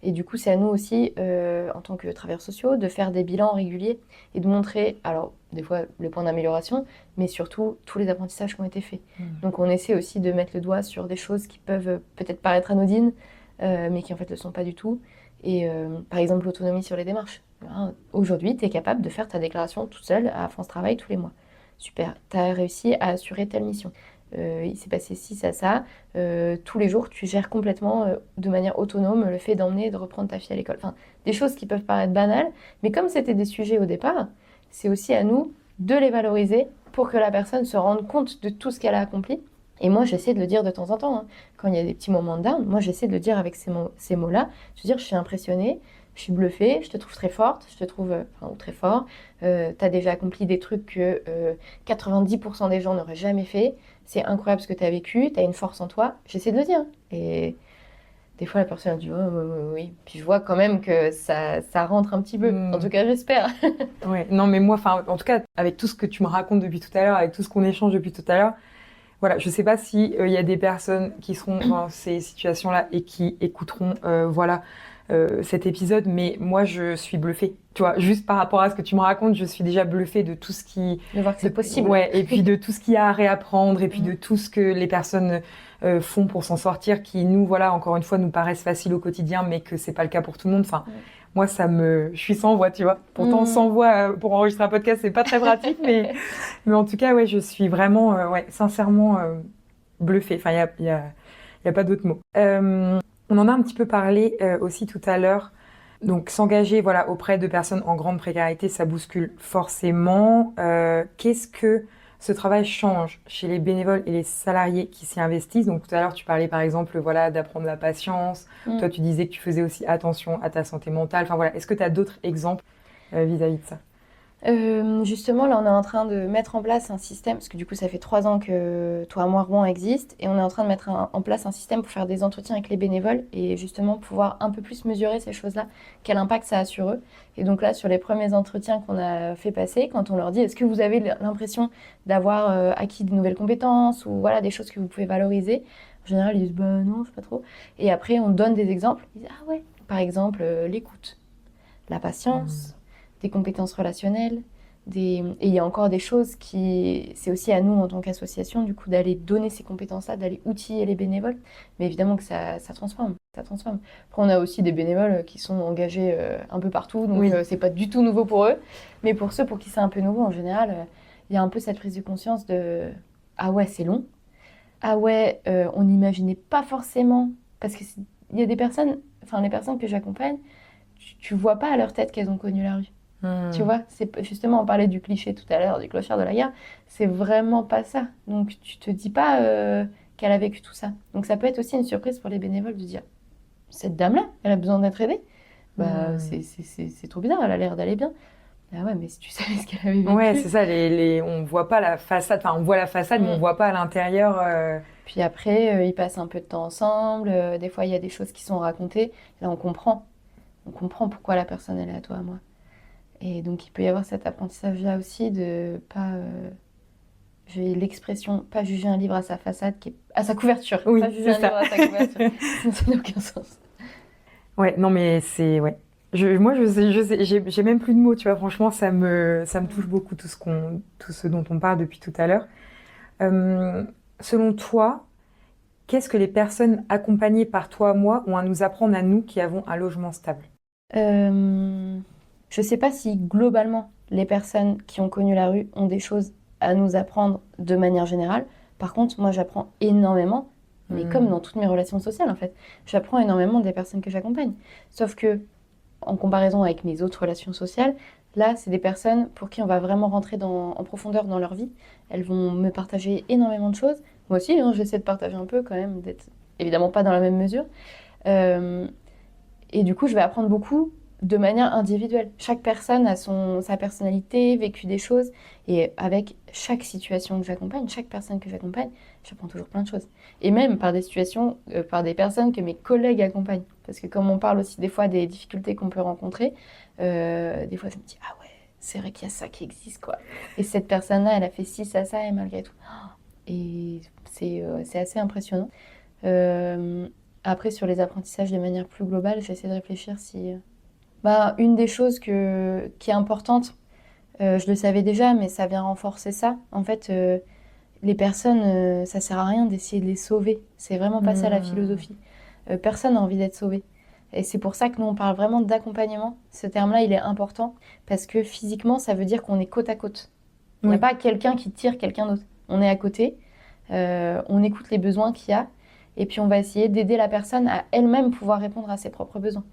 Et du coup, c'est à nous aussi, en tant que travailleurs sociaux, de faire des bilans réguliers et de montrer, alors des fois, les points d'amélioration, mais surtout tous les apprentissages qui ont été faits. Donc on essaie aussi de mettre le doigt sur des choses qui peuvent peut-être paraître anodines, mais qui en fait ne le sont pas du tout. Et par exemple, l'autonomie sur les démarches. Hein, aujourd'hui, tu es capable de faire ta déclaration toute seule à France Travail tous les mois. Super, tu as réussi à assurer telle mission. Il s'est passé ci, ça. Tous les jours, tu gères complètement de manière autonome le fait d'emmener et de reprendre ta fille à l'école. Enfin, des choses qui peuvent paraître banales, mais comme c'était des sujets au départ, c'est aussi à nous de les valoriser pour que la personne se rende compte de tout ce qu'elle a accompli. Et moi, j'essaie de le dire de temps en temps, hein. Quand il y a des petits moments de down, moi, j'essaie de le dire avec ces mots-là. Je veux dire, je suis impressionnée, je suis bluffée, je te trouve très forte, je te trouve ou très fort. Tu as déjà accompli des trucs que 90% des gens n'auraient jamais fait. C'est incroyable ce que tu as vécu, tu as une force en toi. J'essaie de le dire. Et des fois, la personne dit oui. Puis je vois quand même que ça rentre un petit peu. En tout cas, j'espère. ouais. Non, mais moi, en tout cas, avec tout ce que tu me racontes depuis tout à l'heure, avec tout ce qu'on échange depuis tout à l'heure, voilà, je sais pas si y a des personnes qui seront dans ces situations-là et qui écouteront, cet épisode, mais moi, je suis bluffée. Tu vois, juste par rapport à ce que tu me racontes, je suis déjà bluffée de tout ce qui... De voir que c'est possible. Ouais, et puis de tout ce qu'il y a à réapprendre, et puis de tout ce que les personnes font pour s'en sortir, qui nous, voilà, encore une fois, nous paraissent faciles au quotidien, mais que c'est pas le cas pour tout le monde. Enfin, moi, je suis sans voix, tu vois. Pourtant, sans voix, pour enregistrer un podcast, c'est pas très pratique, mais en tout cas, ouais, je suis vraiment, sincèrement bluffée. Enfin, il y a pas d'autre mot. On en a un petit peu parlé aussi tout à l'heure. Donc, s'engager, voilà, auprès de personnes en grande précarité, ça bouscule forcément. Qu'est-ce que ce travail change chez les bénévoles et les salariés qui s'y investissent? Donc, tout à l'heure, tu parlais, par exemple, voilà, d'apprendre la patience. Toi, tu disais que tu faisais aussi attention à ta santé mentale. Enfin, voilà. Est-ce que tu as d'autres exemples vis-à-vis de ça? Justement, là, on est en train de mettre en place un système, parce que du coup, ça fait 3 ans que Toi à moi Rouen existe, et on est en train de mettre en place un système pour faire des entretiens avec les bénévoles et justement pouvoir un peu plus mesurer ces choses-là, quel impact ça a sur eux. Et donc là, sur les premiers entretiens qu'on a fait passer, quand on leur dit est-ce que vous avez l'impression d'avoir acquis de nouvelles compétences ou voilà des choses que vous pouvez valoriser, en général, ils disent bah non, je sais pas trop. Et après, on donne des exemples. Ils disent ah ouais, par exemple, l'écoute, la patience, des compétences relationnelles, et il y a encore des choses qui... C'est aussi à nous, en tant qu'association, du coup, d'aller donner ces compétences-là, d'aller outiller les bénévoles. Mais évidemment que ça transforme, ça transforme. Après, on a aussi des bénévoles qui sont engagés un peu partout, donc c'est pas du tout nouveau pour eux. Mais pour ceux pour qui c'est un peu nouveau, en général, il y a un peu cette prise de conscience de « Ah ouais, c'est long. Ah ouais, on n'imaginait pas forcément... » Parce qu'il y a des personnes, enfin les personnes que j'accompagne, tu vois pas à leur tête qu'elles ont connu la rue. Tu vois, c'est justement, on parlait du cliché tout à l'heure, du clochard de la gare, c'est vraiment pas ça. Donc tu te dis pas qu'elle a vécu tout ça. Donc ça peut être aussi une surprise pour les bénévoles de dire, cette dame-là, elle a besoin d'être aidée. Bah c'est trop bizarre, elle a l'air d'aller bien. Ah ouais, mais si tu savais ce qu'elle avait vécu. Ouais, c'est ça, on voit pas la façade, enfin on voit la façade, mais on voit pas à l'intérieur. Puis après, ils passent un peu de temps ensemble, des fois il y a des choses qui sont racontées, là on comprend. On comprend pourquoi la personne elle est à toi, à moi. Et donc, il peut y avoir cet apprentissage-là aussi de pas... j'ai l'expression, pas juger un livre à sa façade, à sa couverture. Oui, pas juger un livre à sa couverture. Ça n'a aucun sens. Ouais, non, mais c'est... Ouais. Moi, j'ai même plus de mots, tu vois. Franchement, ça me touche beaucoup, tout ce dont on parle depuis tout à l'heure. Selon toi, qu'est-ce que les personnes accompagnées par toi, moi, ont à nous apprendre à nous qui avons un logement stable? Je sais pas si globalement les personnes qui ont connu la rue ont des choses à nous apprendre de manière générale. Par contre, moi j'apprends énormément, mais comme dans toutes mes relations sociales en fait, j'apprends énormément des personnes que j'accompagne. Sauf que en comparaison avec mes autres relations sociales, là c'est des personnes pour qui on va vraiment rentrer en profondeur dans leur vie. Elles vont me partager énormément de choses. Moi aussi, hein, j'essaie de partager un peu quand même, d'être évidemment pas dans la même mesure. Et du coup, je vais apprendre beaucoup de manière individuelle. Chaque personne a sa personnalité, vécu des choses. Et avec chaque situation que j'accompagne, chaque personne que j'accompagne, j'apprends toujours plein de choses. Et même par des situations, par des personnes que mes collègues accompagnent. Parce que comme on parle aussi des fois des difficultés qu'on peut rencontrer, des fois je me dis, ah ouais, c'est vrai qu'il y a ça qui existe, quoi. Et cette personne-là, elle a fait ci, ça, et malgré tout. Et c'est assez impressionnant. Après, sur les apprentissages de manière plus globale, j'essaie de réfléchir si... une des choses qui est importante, je le savais déjà, mais ça vient renforcer ça. En fait, les personnes, ça sert à rien d'essayer de les sauver. C'est vraiment pas ça la philosophie. Personne n'a envie d'être sauvé. Et c'est pour ça que nous, on parle vraiment d'accompagnement. Ce terme-là, il est important parce que physiquement, ça veut dire qu'on est côte à côte. Il n'y a pas quelqu'un qui tire quelqu'un d'autre. On est à côté, on écoute les besoins qu'il y a. Et puis on va essayer d'aider la personne à elle-même pouvoir répondre à ses propres besoins.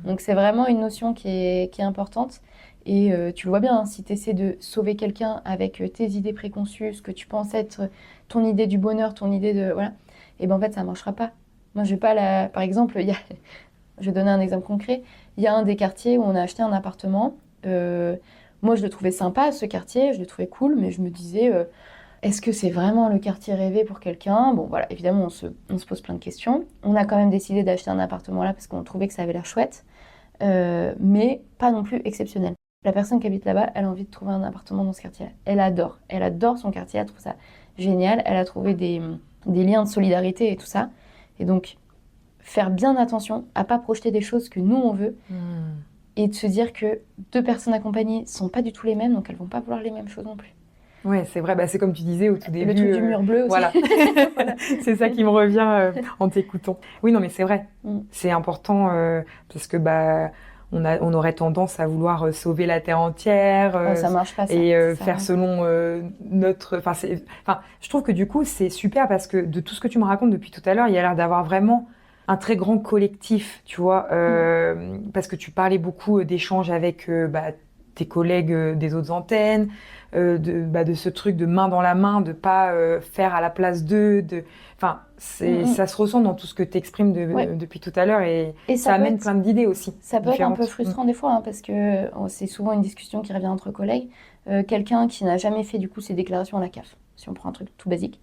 Donc c'est vraiment une notion qui est importante. Et tu le vois bien, hein, si tu essaies de sauver quelqu'un avec tes idées préconçues, ce que tu penses être ton idée du bonheur, ton idée de... Voilà, et ben en fait ça ne marchera pas. Moi je vais pas Par exemple, je vais donner un exemple concret. Il y a un des quartiers où on a acheté un appartement. Moi je le trouvais sympa ce quartier, je le trouvais cool, mais je me disais... Est-ce que c'est vraiment le quartier rêvé pour quelqu'un? Bon, voilà, évidemment, on se pose plein de questions. On a quand même décidé d'acheter un appartement là parce qu'on trouvait que ça avait l'air chouette, mais pas non plus exceptionnel. La personne qui habite là-bas, elle a envie de trouver un appartement dans ce quartier-là. Elle adore son quartier, elle trouve ça génial. Elle a trouvé des liens de solidarité et tout ça. Et donc, faire bien attention à pas projeter des choses que nous, on veut. Et de se dire que deux personnes accompagnées sont pas du tout les mêmes, donc elles vont pas vouloir les mêmes choses non plus. Ouais, c'est vrai, c'est comme tu disais au tout début. Le truc du mur bleu aussi. Voilà, voilà. C'est ça qui me revient en t'écoutant. Oui, non, mais c'est vrai, c'est important parce que on aurait tendance à vouloir sauver la terre entière ça marche pas, ça. Et ça faire marche. selon notre... je trouve que du coup, c'est super parce que de tout ce que tu me racontes depuis tout à l'heure, il y a l'air d'avoir vraiment un très grand collectif, tu vois, parce que tu parlais beaucoup d'échanges avec tes collègues des autres antennes, de ce truc de main dans la main, de pas faire à la place d'eux, ça se ressent dans tout ce que tu exprimes depuis tout à l'heure et ça amène plein d'idées aussi. Ça peut être un peu frustrant des fois, hein, parce que c'est souvent une discussion qui revient entre collègues. Quelqu'un qui n'a jamais fait du coup ses déclarations à la CAF, si on prend un truc tout basique.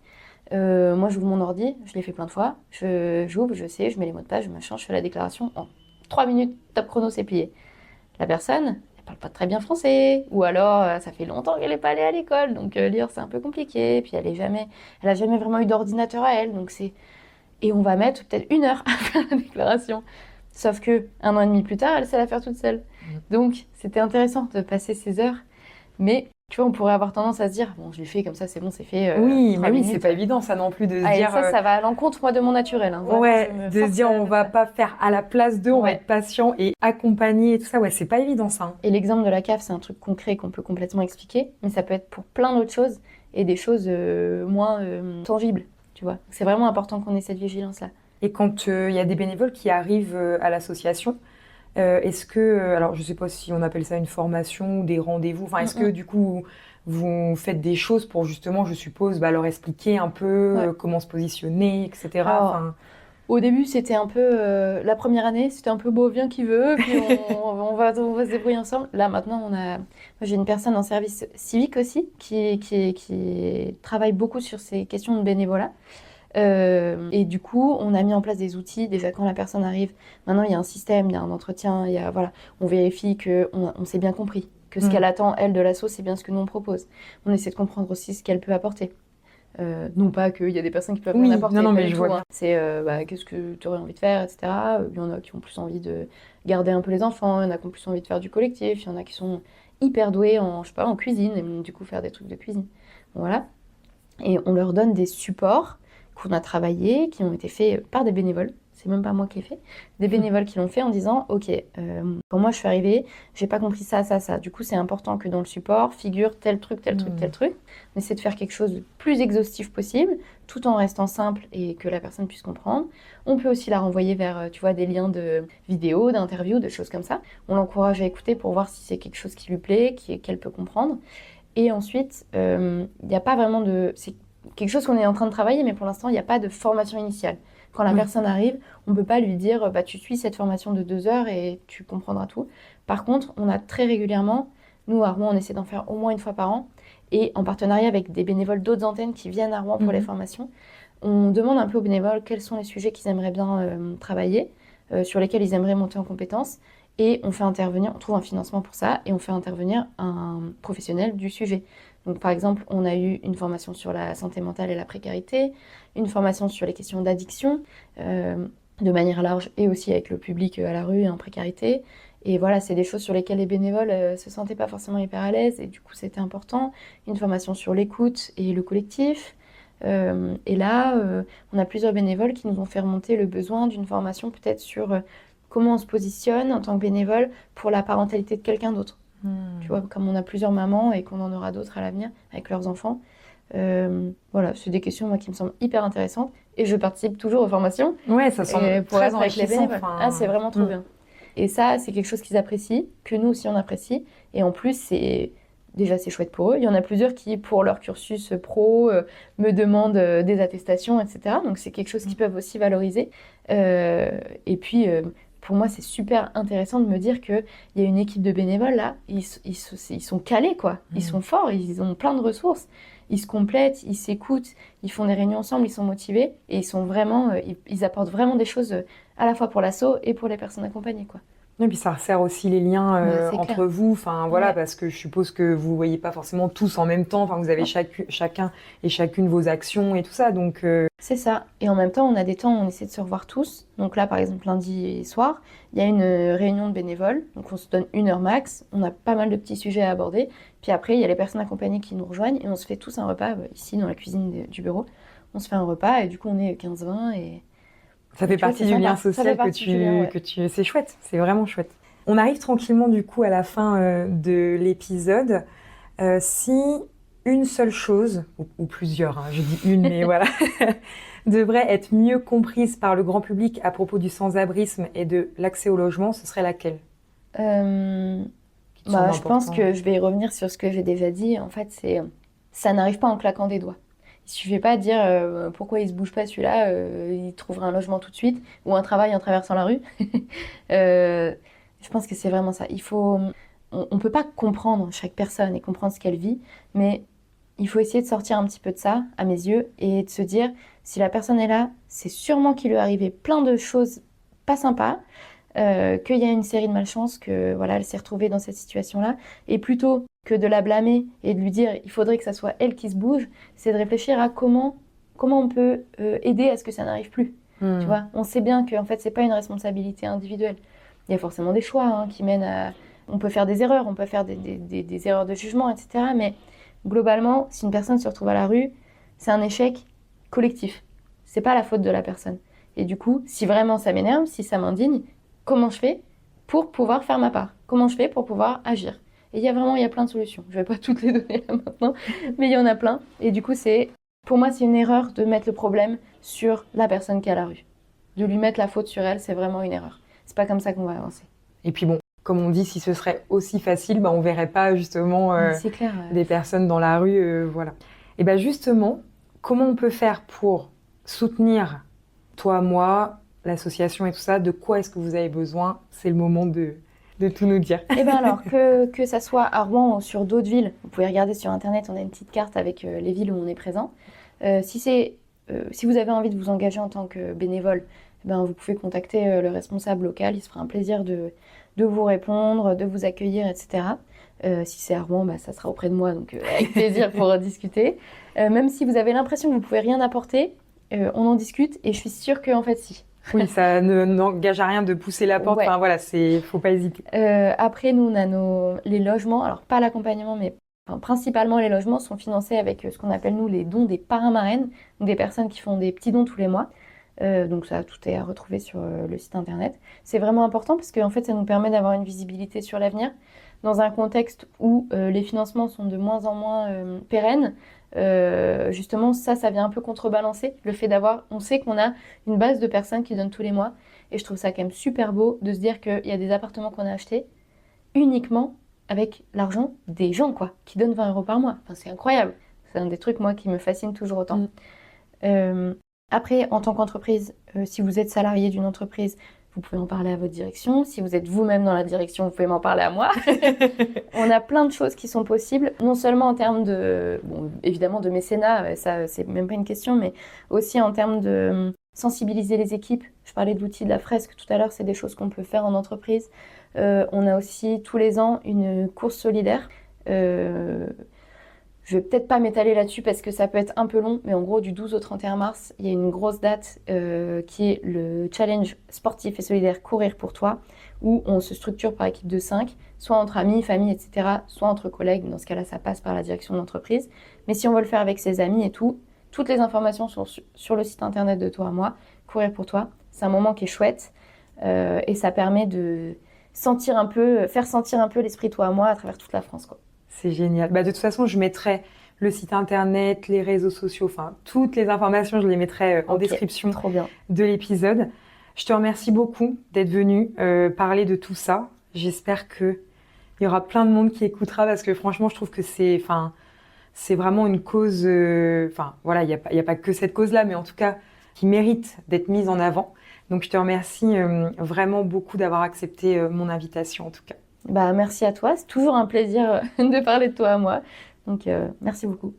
Moi, j'ouvre mon ordi, je l'ai fait plein de fois. J'ouvre, je sais, je mets les mots de page, je fais la déclaration. En 3 minutes, top chrono, c'est plié. La personne, elle parle pas très bien français, ou alors ça fait longtemps qu'elle n'est pas allée à l'école, donc lire c'est un peu compliqué. Puis elle a jamais vraiment eu d'ordinateur à elle, donc c'est... Et on va mettre peut-être 1 heure à faire la déclaration. Sauf que 1 an et demi plus tard, elle sait la faire toute seule. Donc c'était intéressant de passer ces heures, mais tu vois, on pourrait avoir tendance à se dire, bon, je l'ai fait comme ça, c'est bon, c'est fait. Oui, mais oui, minutes. c'est pas évident, ça non plus de se dire. Ça va à l'encontre, moi, de mon naturel. Hein. Vraiment, de se dire, on va pas faire à la place d'eux, on va être patient et accompagner et tout ça. Ouais, c'est pas évident, ça. Hein. Et l'exemple de la CAF, c'est un truc concret qu'on peut complètement expliquer, mais ça peut être pour plein d'autres choses et des choses moins tangibles, tu vois. C'est vraiment important qu'on ait cette vigilance-là. Et quand il y a des bénévoles qui arrivent à l'association, est-ce que, alors je sais pas si on appelle ça une formation ou des rendez-vous, est-ce que du coup vous faites des choses pour justement, je suppose, leur expliquer un peu comment se positionner, etc. Au début, c'était un peu, la première année, c'était un peu beau, viens qui veut, puis on va se débrouiller ensemble. Là maintenant, moi, j'ai une personne en service civique aussi qui travaille beaucoup sur ces questions de bénévolat. Et du coup, on a mis en place des outils. Déjà, quand la personne arrive, maintenant, il y a un système, il y a un entretien, on vérifie qu'on s'est bien compris, que ce qu'elle attend, elle, de l'asso, c'est bien ce que nous, on propose. On essaie de comprendre aussi ce qu'elle peut apporter. Non pas qu'il y a des personnes qui peuvent rien apporter. Non, mais je vois. Hein. C'est qu'est-ce que tu aurais envie de faire, etc. Il y en a qui ont plus envie de garder un peu les enfants, il y en a qui ont plus envie de faire du collectif, il y en a qui sont hyper doués en cuisine, et du coup faire des trucs de cuisine. Voilà. Et on leur donne des supports qu'on a travaillés, qui ont été faits par des bénévoles. c'est même pas moi qui ai fait, des bénévoles qui l'ont fait en disant ok, quand moi je suis arrivée, j'ai pas compris ça, ça, ça. Du coup, c'est important que dans le support figure tel truc, tel truc, tel truc. On essaie de faire quelque chose de plus exhaustif possible, tout en restant simple et que la personne puisse comprendre. On peut aussi la renvoyer vers, tu vois, des liens de vidéos, d'interviews, de choses comme ça. On l'encourage à écouter pour voir si c'est quelque chose qui lui plaît, qu'elle peut comprendre. Et ensuite, il n'y a pas vraiment de... C'est quelque chose qu'on est en train de travailler, mais pour l'instant, il n'y a pas de formation initiale. Quand la personne arrive, on ne peut pas lui dire bah, tu suis cette formation de 2 heures et tu comprendras tout. Par contre, on a très régulièrement, nous à Rouen, on essaie d'en faire au moins une fois par an, et en partenariat avec des bénévoles d'autres antennes qui viennent à Rouen pour les formations, on demande un peu aux bénévoles quels sont les sujets qu'ils aimeraient bien travailler, sur lesquels ils aimeraient monter en compétences, et on fait intervenir, on trouve un financement pour ça, et on fait intervenir un professionnel du sujet. Donc par exemple, on a eu une formation sur la santé mentale et la précarité, une formation sur les questions d'addiction, de manière large, et aussi avec le public à la rue en précarité. Et voilà, c'est des choses sur lesquelles les bénévoles se sentaient pas forcément hyper à l'aise, et du coup c'était important. Une formation sur l'écoute et le collectif. Et là, on a plusieurs bénévoles qui nous ont fait remonter le besoin d'une formation peut-être sur comment on se positionne en tant que bénévole pour la parentalité de quelqu'un d'autre. Tu vois, comme on a plusieurs mamans et qu'on en aura d'autres à l'avenir avec leurs enfants. Voilà, c'est des questions moi, qui me semblent hyper intéressantes et je participe toujours aux formations. Ouais, ça semble pour très être avec les enrichissant. bénévoles. Ah, c'est vraiment trop bien. Et ça, c'est quelque chose qu'ils apprécient, que nous aussi on apprécie. Et en plus, c'est chouette pour eux. Il y en a plusieurs qui, pour leur cursus pro, me demandent des attestations, etc. Donc c'est quelque chose qu'ils peuvent aussi valoriser. Et puis, pour moi, c'est super intéressant de me dire qu'il y a une équipe de bénévoles là, ils sont calés, quoi. Ils sont forts, ils ont plein de ressources. Ils se complètent, ils s'écoutent, ils font des réunions ensemble, ils sont motivés et ils sont vraiment, ils apportent vraiment des choses à la fois pour l'asso et pour les personnes accompagnées, quoi. Et puis ça resserre aussi les liens C'est entre clair. vous, enfin voilà, Ouais. parce que je suppose que vous voyez pas forcément tous en même temps, enfin vous avez chacun et chacune vos actions et tout ça, donc C'est ça. Et en même temps, on a des temps où on essaie de se revoir tous. Donc là, par exemple, lundi soir, il y a une réunion de bénévoles. Donc on se donne 1 heure max. On a pas mal de petits sujets à aborder. Puis après, il y a les personnes accompagnées qui nous rejoignent et on se fait tous un repas ici dans la cuisine du bureau. On se fait un repas et du coup, on est 15-20 et ça fait tu vois, partie c'est du sympa. lien Ça fait social partie du lien, ouais. c'est chouette, c'est vraiment chouette. On arrive tranquillement du coup à la fin de l'épisode. Si une seule chose, ou plusieurs, hein, je dis une, mais voilà, devrait être mieux comprise par le grand public à propos du sans-abrisme et de l'accès au logement, ce serait laquelle? Je pense que je vais revenir sur ce que j'ai déjà dit. En fait, ça n'arrive pas en claquant des doigts. Il suffit pas de dire pourquoi il se bouge pas celui-là, il trouvera un logement tout de suite ou un travail en traversant la rue. Je pense que c'est vraiment ça. On peut pas comprendre chaque personne et comprendre ce qu'elle vit, mais il faut essayer de sortir un petit peu de ça, à mes yeux, et de se dire si la personne est là, c'est sûrement qu'il lui est arrivé plein de choses pas sympas. Qu'il y a une série de malchance, que voilà, elle s'est retrouvée dans cette situation-là, et plutôt que de la blâmer et de lui dire il faudrait que ça soit elle qui se bouge, c'est de réfléchir à comment on peut aider à ce que ça n'arrive plus. Tu vois, on sait bien que en fait c'est pas une responsabilité individuelle. Il y a forcément des choix qui mènent à. On peut faire des erreurs, on peut faire des erreurs de jugement, etc. Mais globalement, si une personne se retrouve à la rue, c'est un échec collectif. C'est pas la faute de la personne. Et du coup, si vraiment ça m'énerve, si ça m'indigne, comment je fais pour pouvoir faire ma part? Comment je fais pour pouvoir agir? Et il y a plein de solutions. Je vais pas toutes les donner là maintenant, mais il y en a plein. Et du coup, pour moi, c'est une erreur de mettre le problème sur la personne qui est à la rue. De lui mettre la faute sur elle, c'est vraiment une erreur. C'est pas comme ça qu'on va avancer. Et puis bon, comme on dit, si ce serait aussi facile, on verrait pas justement C'est clair, des personnes dans la rue, voilà. Et bien justement, comment on peut faire pour soutenir toi, moi, l'association et tout ça? De quoi est-ce que vous avez besoin? C'est le moment de tout nous dire. Et bien alors, que ça soit à Rouen ou sur d'autres villes, vous pouvez regarder sur Internet, on a une petite carte avec les villes où on est présent. Si vous avez envie de vous engager en tant que bénévole, vous pouvez contacter le responsable local, il se fera un plaisir de vous répondre, de vous accueillir, etc. Si c'est à Rouen, ça sera auprès de moi, donc avec plaisir pour discuter. Même si vous avez l'impression que vous ne pouvez rien apporter, on en discute et je suis sûre qu'en fait si. Oui, ça n'engage à rien de pousser la porte, Ouais. Enfin voilà, faut pas hésiter. Après, nous, on a les logements, alors pas l'accompagnement, mais principalement les logements sont financés avec ce qu'on appelle nous les dons des parrains marraines, donc des personnes qui font des petits dons tous les mois. Donc ça, tout est à retrouver sur le site internet. C'est vraiment important parce qu'en fait, ça nous permet d'avoir une visibilité sur l'avenir. Dans un contexte où les financements sont de moins en moins pérennes, justement, ça vient un peu contrebalancer le fait on sait qu'on a une base de personnes qui donnent tous les mois. Et je trouve ça quand même super beau de se dire qu'il y a des appartements qu'on a achetés uniquement avec l'argent des gens, quoi, qui donnent 20 € par mois. Enfin, c'est incroyable. C'est un des trucs, moi, qui me fascine toujours autant. Après, en tant qu'entreprise, si vous êtes salarié d'une entreprise, vous pouvez en parler à votre direction. Si vous êtes vous-même dans la direction, vous pouvez m'en parler à moi. On a plein de choses qui sont possibles, non seulement en termes de, bon, évidemment de mécénat, ça c'est même pas une question, mais aussi en termes de sensibiliser les équipes. Je parlais de l'outil de la fresque tout à l'heure, c'est des choses qu'on peut faire en entreprise. On a aussi tous les ans une course solidaire. Je vais peut-être pas m'étaler là-dessus parce que ça peut être un peu long, mais en gros, du 12 au 31 mars, il y a une grosse date qui est le challenge sportif et solidaire Courir pour toi, où on se structure par équipe de 5, soit entre amis, famille, etc., soit entre collègues. Dans ce cas-là, ça passe par la direction de l'entreprise. Mais si on veut le faire avec ses amis et tout, toutes les informations sont sur le site internet de Toi à Moi, Courir pour toi. C'est un moment qui est chouette et ça permet de faire sentir un peu l'esprit Toi à Moi à travers toute la France, quoi. C'est génial. De toute façon, je mettrai le site internet, les réseaux sociaux, enfin, toutes les informations, je les mettrai en description trop bien. de l'épisode. Je te remercie beaucoup d'être venu parler de tout ça. J'espère qu'il y aura plein de monde qui écoutera parce que franchement, je trouve que c'est vraiment une cause... voilà, il y a pas que cette cause-là, mais en tout cas, qui mérite d'être mise en avant. Donc, je te remercie vraiment beaucoup d'avoir accepté mon invitation, en tout cas. Merci à toi, c'est toujours un plaisir de parler de Toi à Moi. Donc, merci beaucoup.